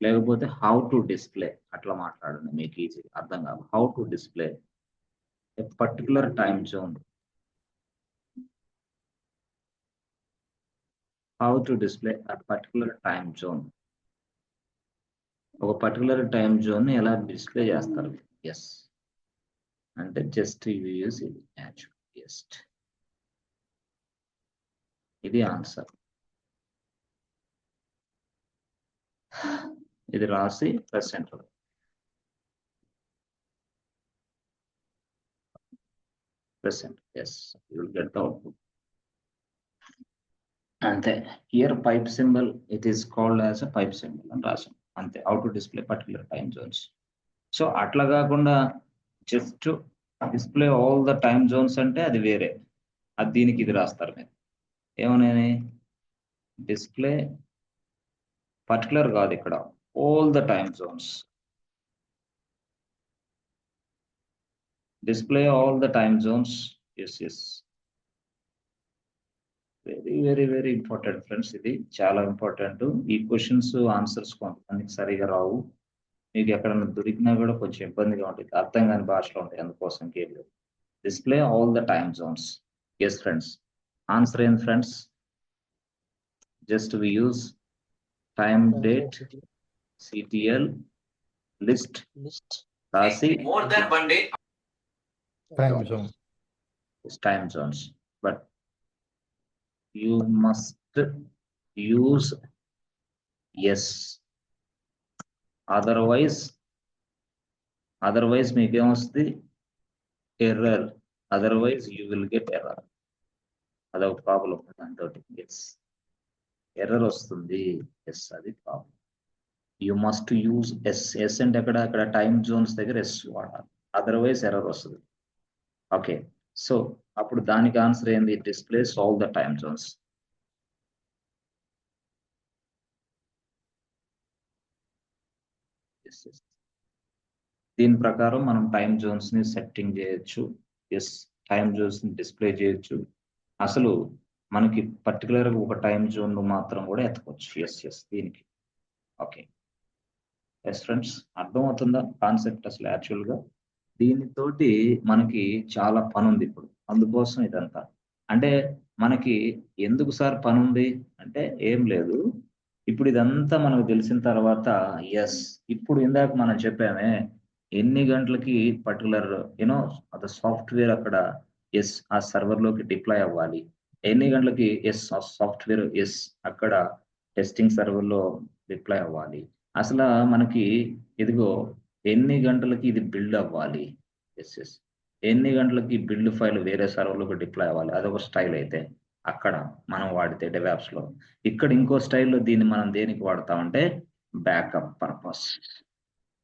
లేకపోతే how to display, అట్లా మాట్లాడండి మీకు ఈజీ అర్థం కాదు. how to display a particular time zone. How to display a particular time zone. ఒక పర్టికులర్ టైం జోన్ ని ఎలా డిస్ప్లే చేస్తారు? ఎస్ అంటే జస్ట్ యూజ్ ఇది జస్ట్ ఇది ఆన్సర్. ఇది రాసి present yes you will get the output. అంతే. Here pipe symbol, it is called as a pipe symbol అని రాసాం అంతే. How to display particular time zones. So అట్లా కాకుండా just display all the time zones అంటే అది వేరే, అది దీనికి ఇది రాస్తారు మీరు. ఏమనేది? డిస్ప్లే పర్టికులర్ కాదు ఇక్కడ, all the time zones. Display all the time zones. Yes very important friends. ఇది చాలా ఇంపార్టెంట్. ఈ క్వశ్చన్స్ ఆన్సర్స్ కొంతమందికి సరిగా రావు. మీకు ఎక్కడన్నా దొరికినా కూడా కొంచెం ఇబ్బందిగా ఉంటుంది, అర్థం కాని భాషలో ఉంటాయి. అందుకోసం కేవలం display all the time zones. Yes friends, answer ఏంది friends? Just we use time date CTL list రాసి Time zone. time zones, but you must use yes, otherwise మీకు ఏమొస్తుంది? Error. Otherwise you will get error. అదొక problem దాంతో. Yes error వస్తుంది. Yes అది problem. You must use yes అంటే అక్కడ time zones దగ్గర ఎస్ వాడాలి, అదర్వైజ్ ఎర్రర్ వస్తుంది. ఓకే, సో అప్పుడు దానికి ఆన్సర్ ఏంది? Displays all the time zones. దీని ప్రకారం మనం టైం జోన్స్ ని సెట్టింగ్ చేయొచ్చు. ఎస్, టైం జోన్స్ ని డిస్ప్లే చేయొచ్చు. అసలు మనకి పర్టికులర్ గా ఒక టైం జోన్ మాత్రం కూడా ఎత్తుకోవచ్చు. ఎస్ దీనికి. ఓకే, ఎస్ ఫ్రెండ్స్, అర్థమవుతుందా కాన్సెప్ట్ అసలు యాక్చువల్ గా? దీనితోటి మనకి చాలా పని ఉంది ఇప్పుడు, అందుకోసం ఇదంతా. అంటే మనకి ఎందుకు సార్ పని ఉంది అంటే ఏం లేదు, ఇప్పుడు ఇదంతా మనకు తెలిసిన తర్వాత ఎస్, ఇప్పుడు ఇందాక మనం చెప్పామే ఎన్ని గంటలకి పర్టికులర్ యూనో అది సాఫ్ట్వేర్ అక్కడ ఎస్ ఆ సర్వర్ లోకి డిప్లాయ్ అవ్వాలి, ఎన్ని గంటలకి ఎస్ ఆ సాఫ్ట్వేర్ ఎస్ అక్కడ టెస్టింగ్ సర్వర్ లో డిప్లాయ్ అవ్వాలి, అసలు మనకి ఇదిగో ఎన్ని గంటలకి ఇది బిల్డ్ అవ్వాలి, ఎస్ ఎన్ని గంటలకి బిల్డ్ ఫైల్ వేరే సర్వర్లోకి డిప్లాయ్ అవ్వాలి, అదొక స్టైల్ అయితే అక్కడ మనం వాడితే డెవాప్స్ లో. ఇక్కడ ఇంకో స్టైల్లో దీన్ని మనం దేనికి వాడతామంటే బ్యాకప్ పర్పస్.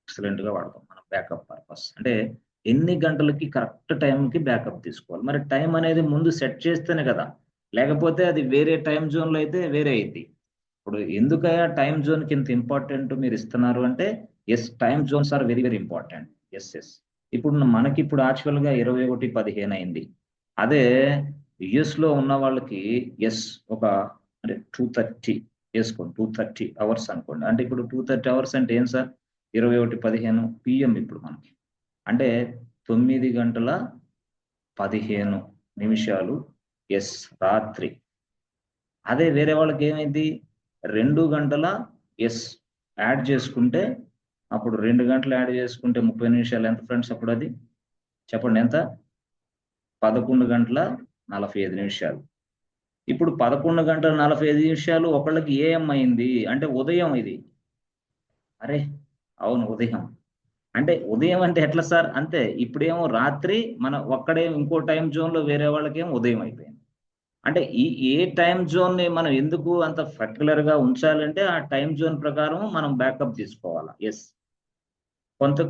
ఎక్సలెంట్ గా వాడతాం మనం బ్యాకప్ పర్పస్. అంటే ఎన్ని గంటలకి కరెక్ట్ టైంకి బ్యాకప్ తీసుకోవాలి. మరి టైం అనేది ముందు సెట్ చేస్తేనే కదా, లేకపోతే అది వేరే టైం జోన్ లో అయితే వేరే అయింది. ఇప్పుడు ఎందుకయ్యా టైం జోన్ కి ఇంత ఇంపార్టెంట్ మీరు ఇస్తున్నారు అంటే yes, time zones are very very important. Yes ఇప్పుడు మనకి ఇప్పుడు యాక్చువల్ గా 21:15 అయింది. అదే యుఎస్ లో ఉన్న వాళ్ళకి ఎస్ ఒక అంటే 2:30 వేసుకోండి, 2:30 అవర్స్ అనుకోండి. అంటే ఇప్పుడు 2:30 అవర్స్ అంటే ఏం సార్, 21:15 PM ఇప్పుడు మనకి. అంటే 9:15 ఎస్ రాత్రి. అదే వేరే వాళ్ళకి ఏమైంది 2 గంటల ఎస్ యాడ్ చేసుకుంటే, అప్పుడు 2 గంటలు యాడ్ చేసుకుంటే 30 నిమిషాలు ఎంత ఫ్రెండ్స్ అప్పుడు అది చెప్పండి ఎంత, 11:45. ఇప్పుడు 11:45 ఒకళ్ళకి AM అయింది అంటే ఉదయం ఇది. అరే అవును ఉదయం. అంటే ఉదయం అంటే ఎట్లా సార్, అంతే ఇప్పుడేమో రాత్రి, మన ఒక్కడే ఇంకో టైం జోన్ లో వేరే వాళ్ళకేమో ఉదయం అయిపోయింది. అంటే ఏ టైం జోన్ ని మనం ఎందుకు అంత పర్టికులర్ గా ఉంచాలంటే ఆ టైం జోన్ ప్రకారం మనం బ్యాకప్ తీసుకోవాలా. ఎస్,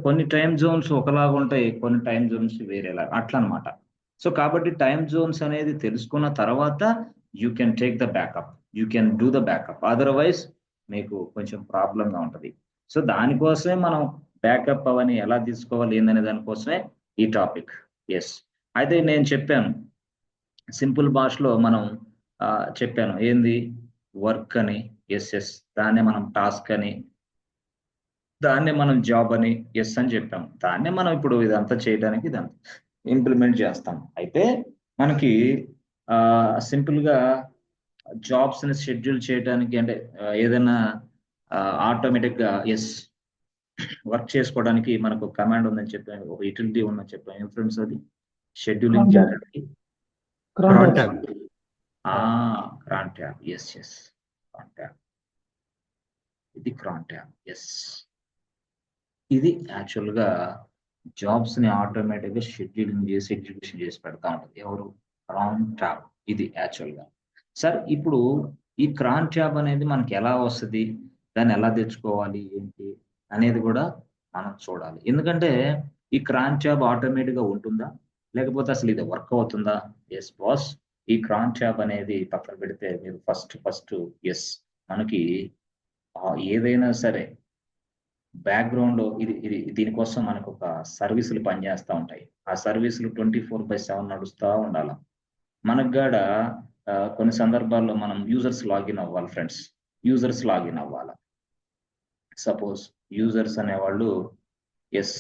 కొన్ని టైం జోన్స్ ఒకలాగా ఉంటాయి, కొన్ని టైం జోన్స్ వేరేలాగా, అట్లా అనమాట. సో కాబట్టి టైం జోన్స్ అనేది తెలుసుకున్న తర్వాత you can take the backup, you can do the backup, otherwise మీకు కొంచెం ప్రాబ్లంగా ఉంటుంది. సో దానికోసమే మనం బ్యాకప్ అవన్నీ ఎలా తీసుకోవాలి ఏందనే దానికోసమే ఈ టాపిక్. ఎస్, అయితే నేను చెప్పాను సింపుల్ భాషలో మనం చెప్పాను ఏంది వర్క్ అని. ఎస్ దాన్నే మనం టాస్క్ అని, దాన్నే మనం జాబ్ అని ఎస్ అని చెప్పాం. దాన్నే మనం ఇప్పుడు ఇదంతా చేయడానికి దాన్ని ఇంప్లిమెంట్ చేస్తాం. అయితే మనకి సింపుల్ గా జాబ్స్ ని షెడ్యూల్ చేయడానికి అంటే ఏదైనా ఆటోమేటిక్ గా ఎస్ వర్క్ చేసుకోవడానికి మనకు కమాండ్ ఉందని చెప్పాను, ఒక యూటిలిటీ ఉందని చెప్పాను. ఏం ఫ్రెండ్స్ అది షెడ్యూలింగ్ చేయడానికి? Cron tab. Cron tab. Yes cron tab, ఇది క్రాన్ ట్యాబ్. ఎస్, ఇది యాక్చువల్ గా జాబ్స్ ని ఆటోమేటిక్ గా షెడ్యూలింగ్ చేసి ఎగ్జిక్యూషన్ చేసి పెడతా ఉంటుంది. ఎవరు? Cron tab. ఇది యాక్చువల్ గా. సార్ ఇప్పుడు ఈ క్రాన్ ట్యాబ్ అనేది మనకి ఎలా వస్తుంది, దాన్ని ఎలా తెచ్చుకోవాలి ఏంటి అనేది కూడా మనం చూడాలి. ఎందుకంటే ఈ క్రాన్ ట్యాబ్ ఆటోమేటిక్ గా ఉంటుందా, లేకపోతే అసలు ఇది వర్క్ అవుతుందా? ఎస్ బాస్, ఈ క్రాన్ ట్యాబ్ అనేది పక్కన పెడితే మీరు ఫస్ట్ ఎస్ మనకి ఏదైనా సరే బ్యాక్గ్రౌండ్ లో ఇది దీనికోసం మనకు ఒక సర్వీసులు పనిచేస్తూ ఉంటాయి. ఆ సర్వీసులు 24/7 నడుస్తూ ఉండాలి. మనకు కూడా కొన్ని సందర్భాల్లో మనం యూజర్స్ లాగిన్ అవ్వాలి ఫ్రెండ్స్, యూజర్స్ లాగిన్ అవ్వాలి. సపోజ్ యూజర్స్ అనేవాళ్ళు ఎస్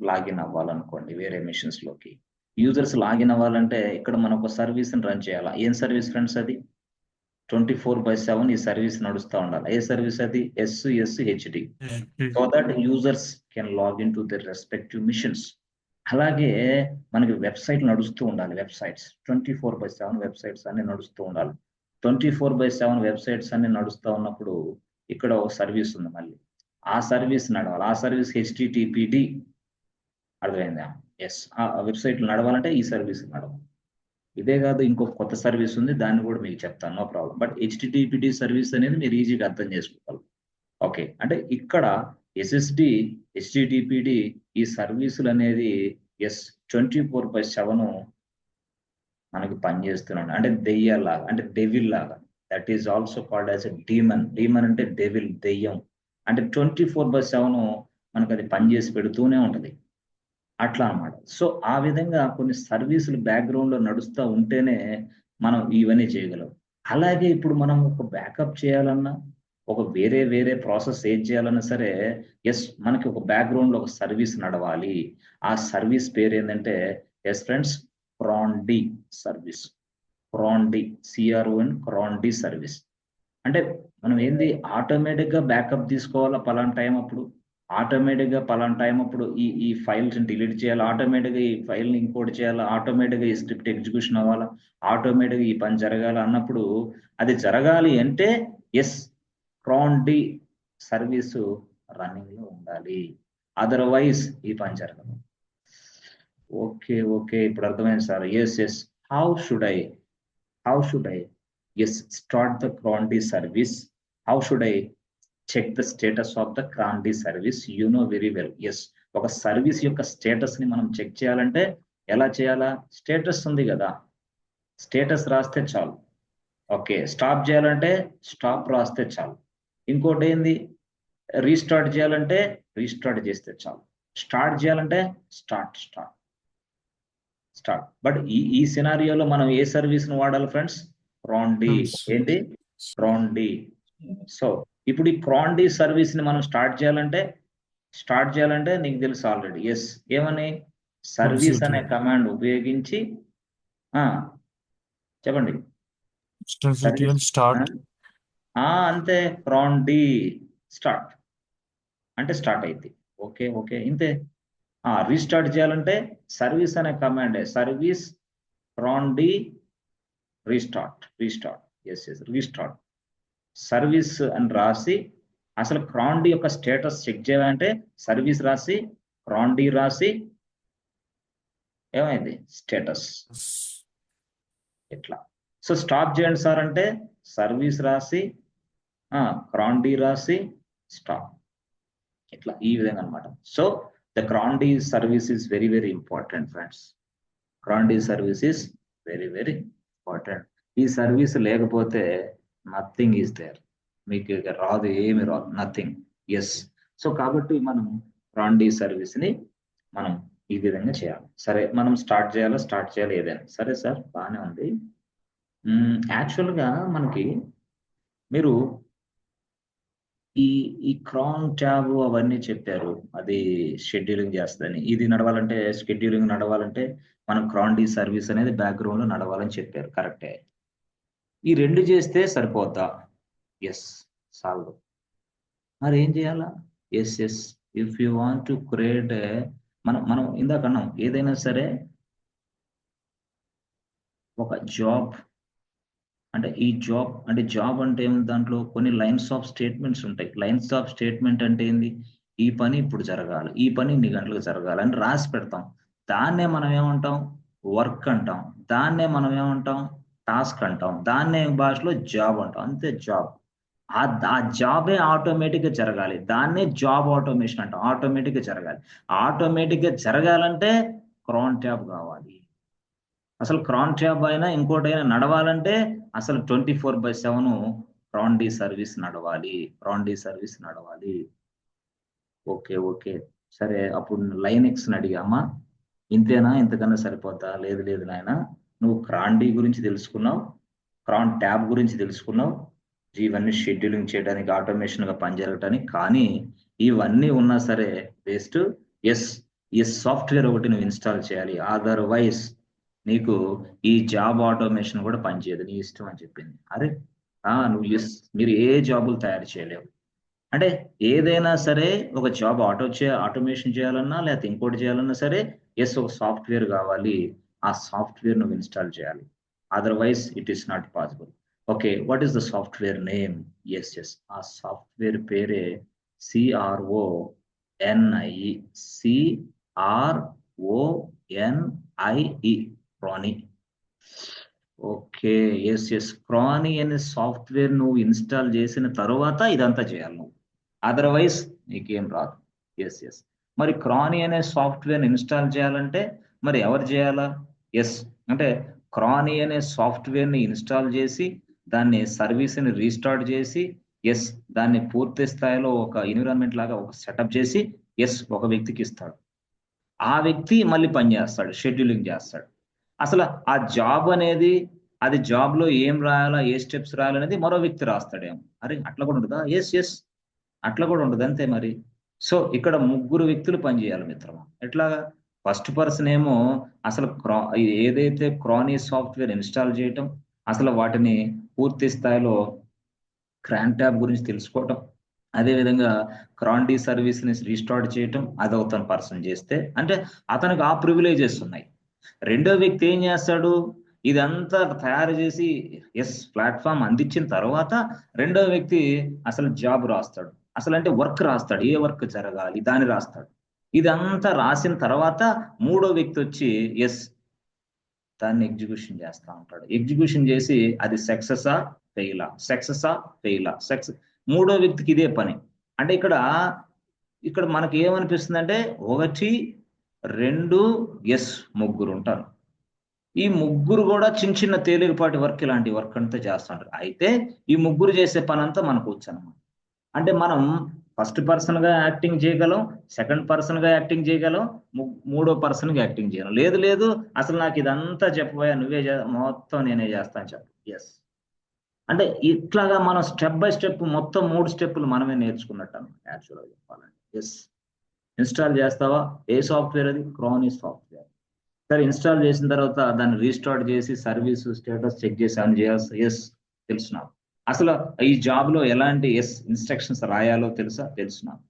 లాగిన్ అవ్వాలనుకోండి వేరే మిషన్స్ లోకి. యూజర్స్ లాగిన్ అవ్వాలంటే ఇక్కడ మనం ఒక సర్వీస్ ని రన్ చేయాలా. ఏం సర్వీస్ ఫ్రెండ్స్ అది? 24/7 ఈ సర్వీస్ నడుస్తూ ఉండాలి. ఏ సర్వీస్ అది? SSHD, so that users can login to their respective machines. అలాగే మనకి వెబ్సైట్ నడుస్తూ ఉండాలి. వెబ్సైట్స్ 24/7 వెబ్సైట్స్ అన్ని నడుస్తూ ఉండాలి. 24/7 వెబ్సైట్స్ అన్ని నడుస్తూ ఉన్నప్పుడు ఇక్కడ ఒక సర్వీస్ ఉంది, మళ్ళీ ఆ సర్వీస్ నడవాలి. ఆ సర్వీస్ HTTPD, అర్థమైందా? ఎస్, ఆ వెబ్సైట్ నడవాలంటే ఈ సర్వీస్ నడవాలి. ఇదే కాదు ఇంకొక కొత్త సర్వీస్ ఉంది, దాన్ని కూడా మీకు చెప్తాను, no problem. But HTTPD service అనేది మీరు ఈజీగా అర్థం చేసుకోవాలి. ఓకే, అంటే ఇక్కడ SSD HTTPD ఈ సర్వీసులు అనేది ఎస్ 24/7 మనకి పనిచేస్తున్నాడు. అంటే దెయ్యాలాగా, అంటే డెవిల్ లాగా. That is also called as a demon. Demon అంటే డెవిల్, దెయ్యం. అంటే 24/7 మనకు అది పనిచేసి పెడుతూనే ఉంటది. అట్లా అన్నమాట. సో ఆ విధంగా కొన్ని సర్వీసులు బ్యాక్గ్రౌండ్ లో నడుస్తూ ఉంటేనే మనం ఇవన్నీ చేయగలం. అలాగే ఇప్పుడు మనం ఒక బ్యాకప్ చేయాలన్నా, ఒక వేరే ప్రాసెస్ ఏది చేయాలన్నా సరే, మనకి ఒక బ్యాక్గ్రౌండ్ లో ఒక సర్వీస్ నడవాలి. ఆ సర్వీస్ పేరు ఏంటంటే friends, crond service. Crond, CRON, crond service. అంటే మనం ఏంది, ఆటోమేటిక్ గా బ్యాకప్ తీసుకోవాలా పలానా టైం అప్పుడు, ఆటోమేటిక్ గా పలానా టైం అప్పుడు ఈ ఫైల్స్ డిలీట్ చేయాలి, ఆటోమేటిక్ గా ఈ ఫైల్ ని ఇంకోటి చేయాలా, ఆటోమేటిక్ గా ఈ స్క్రిప్ట్ ఎగ్జిక్యూషన్ అవ్వాలా, ఆటోమేటిక్ గా ఈ పని జరగాల అన్నప్పుడు, అది జరగాలి అంటే క్రాన్ డి సర్వీసు రన్నింగ్ లో ఉండాలి. అదర్వైజ్ ఈ పని జరగదు. ఓకే ఇప్పుడు అర్థమైంది sir. How should I start the crond service? How should I check the status of the crond service? You know very well. ఒక సర్వీస్ యొక్క స్టేటస్ ని మనం చెక్ చేయాలంటే ఎలా చేయాలా? స్టేటస్ ఉంది కదా, స్టేటస్ రాస్తే చాలు. ఓకే, స్టాప్ చేయాలంటే స్టాప్ రాస్తే చాలు. ఇంకోటి ఏంది, రీస్టార్ట్ చేయాలంటే రీస్టార్ట్ చేస్తే చాలు. స్టార్ట్ చేయాలంటే స్టార్ట్. బట్ ఈ సినారియోలో మనం ఏ సర్వీస్ ను వాడాలి ఫ్రెండ్స్? క్రాన్ డి. ఏంటి? క్రాన్ డి. సో ఇప్పుడు ఈ క్రాన్ డి సర్వీస్ ని మనం స్టార్ట్ చేయాలంటే నీకు తెలుసు ఆల్రెడీ. ఏమని? సర్వీస్ అనే కమాండ్ ఉపయోగించి చెప్పండి. అంతే, క్రాన్ డి స్టార్ట్ అంటే స్టార్ట్ అయింది. ఓకే ఇంతే. రీస్టార్ట్ చేయాలంటే సర్వీస్ అనే command, service crond restart. Restart service అని రాసి, అసలు క్రాన్ డి యొక్క స్టేటస్ చెక్ చేయాలంటే సర్వీస్ రాసి, క్రాన్ డి రాసి, ఏమైంది స్టేటస్ ఇట్లా. సో స్టాప్ చేయండి సార్ అంటే సర్వీస్ రాసి, క్రాన్ డి రాసి, స్టాప్. ఇట్లా ఈ విధంగా అనమాట. So the crond service is very important friends. Crond service is very important. ఈ సర్వీస్ లేకపోతే నథింగ్ ఈస్ దేర్. మీకు ఇక రాదు, ఏమి రాదు, నథింగ్. సో కాబట్టి మనం క్రాన్ డి సర్వీస్ ని మనం ఈ విధంగా చేయాలి. సరే, మనం స్టార్ట్ చేయాలి ఏదైనా సరే సార్, బాగానే ఉంది. యాక్చువల్గా మనకి మీరు ఈ క్రాన్ ట్యాబ్ అవన్నీ చెప్పారు, అది షెడ్యూలింగ్ చేస్తుందని. ఇది నడవాలంటే, షెడ్యూలింగ్ నడవాలంటే మనం క్రాన్ డి సర్వీస్ అనేది బ్యాక్గ్రౌండ్ లో నడవాలని చెప్పారు, కరెక్టే. ఈ రెండు చేస్తే సరిపోద్దా? సాల్వ్. మరి ఏం చేయాలా? If you want to create, మనం ఇందాక అన్నాం, ఏదైనా సరే ఒక జాబ్ అంటే, ఈ జాబ్ అంటే ఏముంది, దాంట్లో కొన్ని లైన్స్ ఆఫ్ స్టేట్మెంట్స్ ఉంటాయి. లైన్స్ ఆఫ్ స్టేట్మెంట్ అంటే ఏంది? ఈ పని ఇప్పుడు జరగాలి, ఈ పని ఇన్ని గంటలకు జరగాలి అని రాసి పెడతాం. దాన్నే మనం ఏమంటాం? వర్క్ అంటాం. దాన్నే మనం ఏమంటాం? టాస్క్ అంటాం. దాన్నే భాషలో జాబ్ అంటాం. అంతే, జాబ్. ఆ జాబే ఆటోమేటిక్ గా జరగాలి. దాన్నే జాబ్ ఆటోమేషన్ అంటాం. ఆటోమేటిక్ గా జరగాలి. ఆటోమేటిక్ గా జరగాలంటే క్రాన్ ట్యాబ్ కావాలి. అసలు క్రాన్ ట్యాబ్ అయినా ఇంకోటైనా నడవాలంటే అసలు 24/7 క్రాన్ డి సర్వీస్ నడవాలి. ఓకే సరే, అప్పుడు లైనెక్స్ అడిగామా, ఇంతేనా, ఇంతకన్నా సరిపోతా? లేదు నాయన, నువ్వు క్రాన్ డి గురించి తెలుసుకున్నావు, క్రాన్ ట్యాబ్ గురించి తెలుసుకున్నావు, ఇవన్నీ షెడ్యూలింగ్ చేయడానికి, ఆటోమేషన్ గా పనిజరగటానికి. కానీ ఇవన్నీ ఉన్నా సరే వేస్ట్. ఈ సాఫ్ట్వేర్ ఒకటి నువ్వు ఇన్స్టాల్ చేయాలి, అదర్వైజ్ నీకు ఈ జాబ్ ఆటోమేషన్ కూడా పనిచేయదు, నీ ఇష్టం అని చెప్పింది. అరే మీరు ఏ జాబులు తయారు చేయలేవు. అంటే ఏదైనా సరే ఒక జాబ్ ఆటోమేషన్ చేయాలన్నా, లేకపోతే ఇంకోటి చేయాలన్నా సరే ఒక సాఫ్ట్వేర్ కావాలి. ఆ సాఫ్ట్వేర్ నువ్వు ఇన్స్టాల్ చేయాలి, otherwise it is not possible. Okay, what is the software name? ఆ సాఫ్ట్వేర్ పేరే CRONI. క్రాని. ఓకే, క్రాని అనే సాఫ్ట్వేర్ నువ్వు ఇన్స్టాల్ చేసిన తర్వాత ఇదంతా చేయాలి నువ్వు, అదర్వైజ్ నీకేం రాదు. మరి క్రాని అనే సాఫ్ట్వేర్ ఇన్స్టాల్ చేయాలంటే మరి ఎవరు చేయాలా? అంటే క్రాని అనే సాఫ్ట్వేర్ ని ఇన్స్టాల్ చేసి, దాన్ని సర్వీస్ ని రీస్టార్ట్ చేసి, దాన్ని పూర్తి స్థాయిలో ఒక ఎన్విరాన్మెంట్ లాగా ఒక సెటప్ చేసి ఒక వ్యక్తికి ఇస్తాడు. ఆ వ్యక్తి మళ్ళీ పని చేస్తాడు, షెడ్యూలింగ్ చేస్తాడు. అసలు ఆ జాబ్ అనేది, అది జాబ్ లో ఏం రాయాలా, ఏ స్టెప్స్ రాయాలనేది మరో వ్యక్తి రాస్తాడేమో. అరే అట్లా కూడా ఉంటుందా? ఎస్ అట్లా కూడా ఉండదు, అంతే మరి. సో ఇక్కడ ముగ్గురు వ్యక్తులు పనిచేయాలి మిత్రమా. ఎట్లాగా? ఫస్ట్ పర్సన్ ఏమో అసలు ఏదైతే క్రానీ సాఫ్ట్వేర్ ఇన్స్టాల్ చేయటం, అసలు వాటిని పూర్తి స్థాయిలో క్రాన్ ట్యాబ్ గురించి తెలుసుకోవటం, అదేవిధంగా క్రాండీ సర్వీస్ ని రీస్టార్ట్ చేయటం, అది అవుతాను పర్సన్ చేస్తే, అంటే అతనికి ఆ ప్రివిలేజెస్ ఉన్నాయి. రెండో వ్యక్తి ఏం చేస్తాడు, ఇదంతా తయారు చేసి ప్లాట్ఫామ్ అందించిన తర్వాత రెండో వ్యక్తి అసలు జాబ్ రాస్తాడు, అసలు అంటే వర్క్ రాస్తాడు, ఏ వర్క్ జరగాలి దాన్ని రాస్తాడు. ఇదంతా రాసిన తర్వాత మూడో వ్యక్తి వచ్చి దాన్ని ఎగ్జిక్యూషన్ చేస్తా ఉంటాడు. ఎగ్జిక్యూషన్ చేసి అది సక్సెసా ఫెయిలా, సక్సెసా ఫెయిలా, సక్సెస్. మూడో వ్యక్తికి ఇదే పని. అంటే ఇక్కడ మనకి ఏమనిపిస్తుంది అంటే 1 2 ముగ్గురు ఉంటారు. ఈ ముగ్గురు కూడా చిన్న చిన్న తేలికపాటి వర్క్, ఇలాంటి వర్క్ అంతా చేస్తుంటారు. అయితే ఈ ముగ్గురు చేసే పని అంతా మనకు వచ్చు అన్నమాట. అంటే మనం ఫస్ట్ పర్సన్ గా యాక్టింగ్ చేయగలం, సెకండ్ పర్సన్ గా యాక్టింగ్ చేయగలం, మూడో పర్సన్ గా యాక్టింగ్ చేయగలం. లేదు అసలు నాకు ఇదంతా చెప్పబోయా, మొత్తం నేనే చేస్తాను చెప్పు. అంటే ఇట్లాగా మనం స్టెప్ బై స్టెప్ మొత్తం 3 స్టెప్పులు మనమే నేర్చుకున్నట్టు అన్నమాట యాక్చువల్గా చెప్పాలంటే. ఇన్స్టాల్ చేస్తావా? ఏ సాఫ్ట్వేర్ అది? క్రానీ సాఫ్ట్వేర్. సరే ఇన్స్టాల్ చేసిన తర్వాత దాన్ని రీస్టార్ట్ చేసి సర్వీస్ స్టేటస్ చెక్ చేసి ఆన్ చేయాలి. తెలుసు నాకు. అసలు ఈ జాబ్ లో ఎలాంటి ఇన్స్ట్రక్షన్స్ రాయాలో తెలుసు నాకు.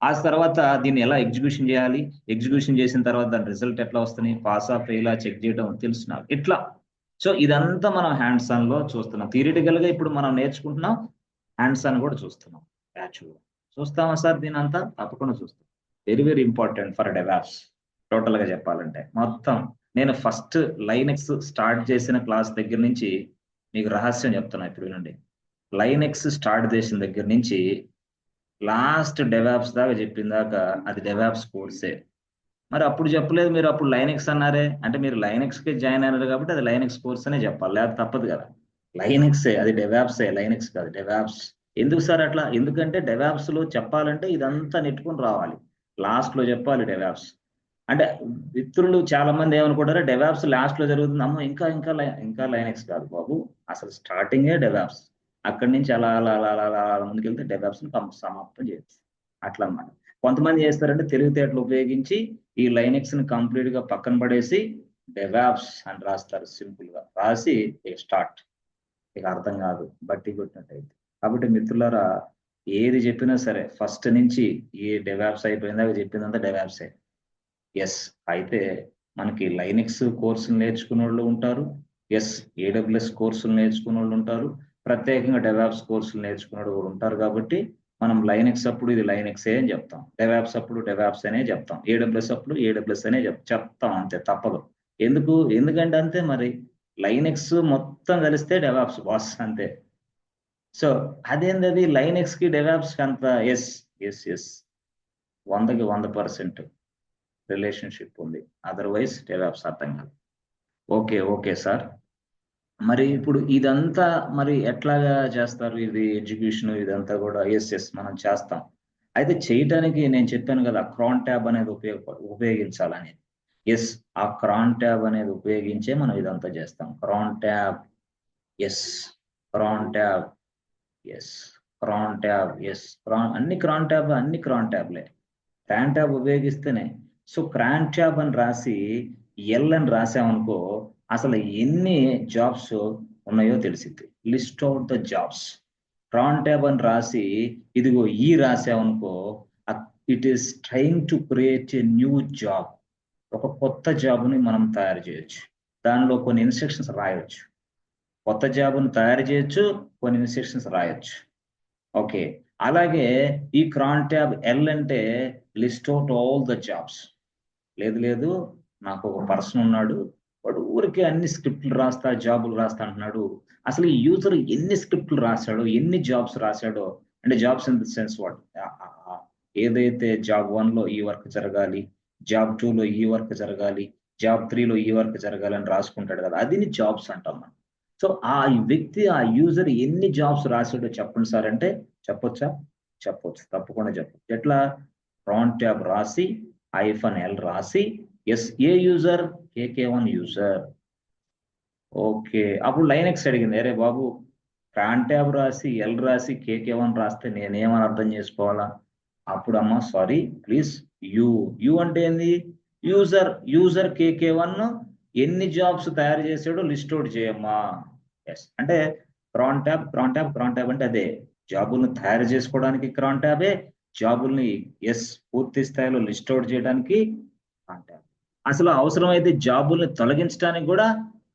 ఆ తర్వాత దీన్ని ఎలా ఎగ్జిక్యూషన్ చేయాలి, ఎగ్జిక్యూషన్ చేసిన తర్వాత దాని రిజల్ట్ ఎట్లా వస్తుంది, పాస్ ఆఫ్ ఫెయిల్ చెక్ చేయడం తెలుసు నాకు. ఇట్లా సో ఇదంతా మనం హ్యాండ్స్ ఆన్ లో చూస్తున్నాం. థియరిటికల్ గా ఇప్పుడు మనం నేర్చుకుంటున్నాం, హ్యాండ్స్ ఆన్ కూడా చూస్తున్నాం. యాక్చువల్గా చూస్తామా సార్? దీని అంతా తప్పకుండా చూస్తాం. Very very important for DevOps. Total గా చెప్పాలంటే మొత్తం నేను ఫస్ట్ లైనెక్స్ స్టార్ట్ చేసిన క్లాస్ దగ్గర నుంచి మీకు రహస్యం చెప్తున్నా ఇప్పుడు వినండి. లైనెక్స్ స్టార్ట్ చేసిన దగ్గర నుంచి లాస్ట్ డెవాప్స్ దాకా చెప్పిన దాకా అది డెవాప్స్ కోర్సే. మరి అప్పుడు చెప్పలేదు, మీరు అప్పుడు లైనెక్స్ అన్నారే, అంటే మీరు లైనెక్స్ కి జాయిన్ అయినారు కాబట్టి అది లైనెక్స్ కోర్స్ అనే చెప్పాలి, లేకపోతే తప్పదు కదా. లైనెక్సే, అది డెవాప్సే, లైనెక్స్ కాదు డెవాప్స్. ఎందుకు సార్ అట్లా? ఎందుకంటే డెవాప్స్ లో చెప్పాలంటే ఇదంతా నెట్టుకుని రావాలి, లాస్ట్ లో చెప్పాలి డెవాప్స్. అంటే మిత్రులు చాలా మంది ఏమనుకుంటారో డెవాప్స్ లాస్ట్ లో జరుగుతుంది, అమ్మో ఇంకా లైనెక్స్ కాదు బాబు, అసలు స్టార్టింగే డెవాప్స్. అక్కడి నుంచి అలా ముందుకెళ్తే డెవాప్స్ సమాప్తం చేయొచ్చు. అట్లా అన్నమాట. కొంతమంది చేస్తారంటే తెలివితేటలు ఉపయోగించి ఈ లైనెక్స్ ని కంప్లీట్ గా పక్కన పడేసి డెవాప్స్ అని రాస్తారు, సింపుల్ గా రాసి స్టార్ట్. ఇక అర్థం కాదు, బట్టి కొట్టినట్టయితే. కాబట్టి మిత్రులారా, ఏది చెప్పినా సరే ఫస్ట్ నుంచి ఏ డెవాప్స్ అయిపోయిందా చెప్పిందంతా డెవాప్సే. అయితే మనకి లైనెక్స్ కోర్సులు నేర్చుకునే వాళ్ళు ఉంటారు, ఏడబ్ల్యూఎస్ కోర్సులు నేర్చుకునే వాళ్ళు ఉంటారు, ప్రత్యేకంగా డెవాప్స్ కోర్సులు నేర్చుకునే వాళ్ళు కూడా ఉంటారు. కాబట్టి మనం లైనెక్స్ అప్పుడు ఇది లైనెక్సే అని చెప్తాం, డెవాప్స్ అప్పుడు డెవాప్స్ అనే చెప్తాం, ఏడబ్ల్యూఎస్ అప్పుడు ఏడబ్ల్యూఎస్ అనే చెప్తాం, అంతే, తప్పదు. ఎందుకంటే అంతే మరి, లైనెక్స్ మొత్తం కలిస్తే డెవాప్స్ బాస్, అంతే. సో అదేంటది లైనెక్స్ కి డెవాప్స్ కి అంత 100కి 100% రిలేషన్షిప్ ఉంది, అదర్వైజ్ డెవాప్స్ అర్థం కాదు. Okay sir. మరి ఇప్పుడు ఇదంతా మరి ఎట్లాగా చేస్తారు, ఇది ఎగ్జిక్యూషన్ ఇదంతా కూడా? మనం చేస్తాం. అయితే చేయటానికి నేను చెప్పాను కదా, క్రాన్ ట్యాబ్ అనేది ఉపయోగించాలని. ఆ క్రాన్ ట్యాబ్ అనేది ఉపయోగించే మనం ఇదంతా చేస్తాం. క్రాన్ ట్యాబ్, అన్ని క్రాన్ ట్యాబ్లే. క్రాన్ ట్యాబ్ ఉపయోగిస్తేనే. సో క్రాన్ ట్యాబ్ అని రాసి అని రాసామనుకో, అసలు ఎన్ని జాబ్స్ ఉన్నాయో తెలిసింది. List out the jobs. Cron tab అని రాసి ఇదిగో రాసామనుకో, it is trying to create a new job. ఒక కొత్త జాబ్ని మనం తయారు చేయొచ్చు, దానిలో కొన్ని ఇన్స్ట్రక్షన్స్ రాయొచ్చు. కొత్త జాబ్ను తయారు చేయొచ్చు, కొన్ని ఇన్స్ట్రక్షన్స్ రాయొచ్చు. ఓకే, అలాగే ఈ క్రాన్ ట్యాబ్ అంటే list out all the jobs. లేదు నాకు ఒక పర్సన్ ఉన్నాడు, వాడు ఊరికే అన్ని స్క్రిప్ట్లు రాస్తా జాబులు రాస్తా అంటున్నాడు. అసలు ఈ యూజర్ ఎన్ని స్క్రిప్ట్లు రాశాడో, ఎన్ని జాబ్స్ రాశాడో, అంటే jobs in the sense what, ఏదైతే జాబ్ 1లో ఈ వర్క్ జరగాలి, జాబ్ 2లో ఈ వర్క్ జరగాలి, జాబ్ 3లో ఈ వర్క్ జరగాలి అని రాసుకుంటాడు కదా, అది జాబ్స్ అంటాం మనం. సో ఆ వ్యక్తి, ఆ యూజర్ ఎన్ని జాబ్స్ రాశాడో చెప్పండి సార్ అంటే చెప్పొచ్చా? చెప్పొచ్చు, తప్పకుండా చెప్పొచ్చు. ఎట్లా? క్రాన్ ట్యాబ్ రాసి -l రాసి ఎస్ ఏ యూజర్ KK1 యూజర్. ఓకే, అప్పుడు లైనెక్స్ అడిగింది, అరే బాబు cron tab రాసి L రాసి KK1 రాస్తే నేనేమని అర్థం చేసుకోవాలా? అప్పుడు అమ్మ సారీ ప్లీజ్ యు అంటే ఏంది? యూజర్ KK1 ఎన్ని జాబ్స్ తయారు చేసాడో లిస్ట్ అవుట్ చేయమ్మా. ఎస్ అంటే cron tab అంటే అదే జాబులను తయారు చేసుకోవడానికి cron tabే, జాబుల్ని ఎస్ పూర్తి స్థాయిలో లిస్ట్ అవుట్ చేయడానికి cron tab. అసలు అవసరమైతే జాబుల్ని తొలగించడానికి కూడా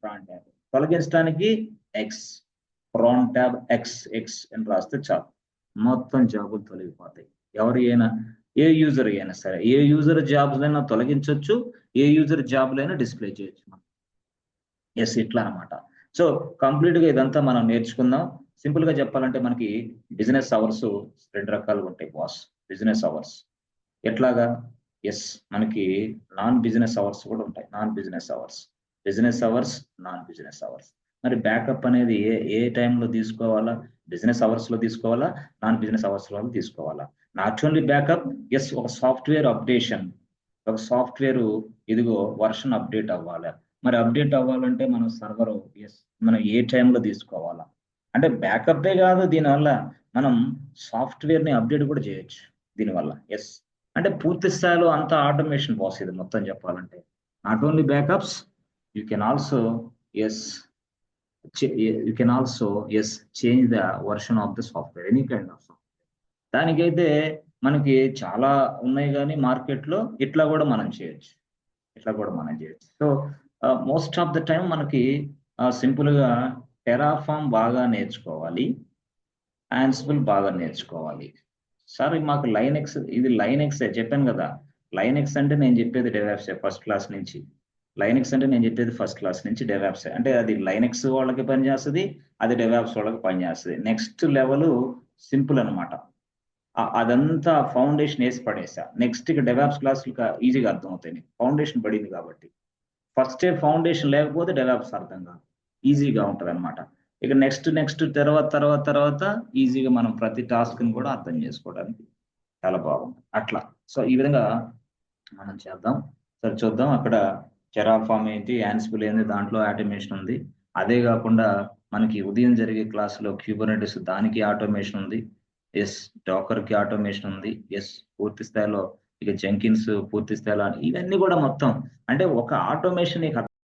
cron tab, తొలగించడానికి cron tab x అని రాస్తే చాలు, మొత్తం జాబులు తొలగిపోతాయి. ఎవరు అయినా, ఏ యూజర్ అయినా సరే, ఏ యూజర్ జాబ్లైనా తొలగించవచ్చు, ఏ యూజర్ జాబ్లైనా డిస్ప్లే చేయొచ్చు. ఎస్ ఇట్లా అనమాట. సో కంప్లీట్ గా ఇదంతా మనం నేర్చుకుందాం. సింపుల్ గా చెప్పాలంటే మనకి బిజినెస్ అవర్స్ 2 రకాలుగా ఉంటాయి బాస్. బిజినెస్ అవర్స్ ఎట్లాగా? ఎస్ మనకి నాన్ బిజినెస్ అవర్స్ కూడా ఉంటాయి. Business hours non business hours. మరి బ్యాకప్ అనేది ఏ టైంలో తీసుకోవాలా? బిజినెస్ అవర్స్ లో తీసుకోవాలా, నాన్ బిజినెస్ అవర్స్ లో తీసుకోవాలా? నాట్ ఓన్లీ బ్యాకప్, ఎస్ ఒక సాఫ్ట్వేర్ అప్డేషన్, ఒక సాఫ్ట్వేర్ ఇదిగో వర్షన్ అప్డేట్ అవ్వాలి. మరి అప్డేట్ అవ్వాలంటే మనం సర్వర్ ఎస్ మనం ఏ టైంలో తీసుకోవాలా? అంటే బ్యాకప్పే కాదు, దీనివల్ల మనం సాఫ్ట్వేర్ ని అప్డేట్ కూడా చేయొచ్చు దీనివల్ల. ఎస్ అంటే పూర్తి స్థాయిలో అంత ఆటోమేషన్ బాస్ ఇది మొత్తం చెప్పాలంటే. Not only backups, you can also change the version of the software, any kind of software. దానికైతే మనకి చాలా ఉన్నాయి కానీ మార్కెట్లో ఇట్లా కూడా మనం చేయొచ్చు. So most of the time మనకి సింపుల్ గా టెరాఫామ్ బాగా నేర్చుకోవాలి, ఆన్సిబుల్ బాగా నేర్చుకోవాలి. సార్ మాకు లైనెక్స్, ఇది లైనెక్స్ చెప్పాను కదా. లైనెక్స్ అంటే నేను చెప్పేది డెవాప్స్ ఫస్ట్ క్లాస్ నుంచి. డెవాప్స్ అంటే అది లైనెక్స్ వాళ్ళకి పనిచేస్తుంది, అది డెవాప్స్ వాళ్ళకి పనిచేస్తుంది. నెక్స్ట్ లెవెల్ సింపుల్ అనమాట. అదంతా ఫౌండేషన్ వేసి పడేసా. నెక్స్ట్ ఇక డెవాప్స్ క్లాసులు ఈజీగా అర్థమవుతాయి, ఫౌండేషన్ పడింది కాబట్టి. ఫస్ట్ ఫౌండేషన్ లేకపోతే డెవాప్స్ అర్థం కాదు, ఈజీగా ఉంటుంది అనమాట. ఇక నెక్స్ట్ తర్వాత ఈజీగా మనం ప్రతి టాస్క్ ని కూడా అర్థం చేసుకోవడానికి చాలా బాగుంది అట్లా. సో ఈ విధంగా మనం చేద్దాం. సరే చూద్దాం. అక్కడ టెరాఫామ్ ఏంటి, యాన్సిబుల్ ఏంటి, దాంట్లో ఆటోమేషన్ ఉంది. అదే కాకుండా మనకి ఉదయం జరిగే క్లాసులో క్యూబర్నెటిస్, దానికి ఆటోమేషన్ ఉంది. ఎస్ డాకర్ కి ఆటోమేషన్ ఉంది. ఎస్ పూర్తి స్థాయిలో ఇక జెంకిన్స్ పూర్తి స్థాయిలో, ఇవన్నీ కూడా మొత్తం అంటే ఒక ఆటోమేషన్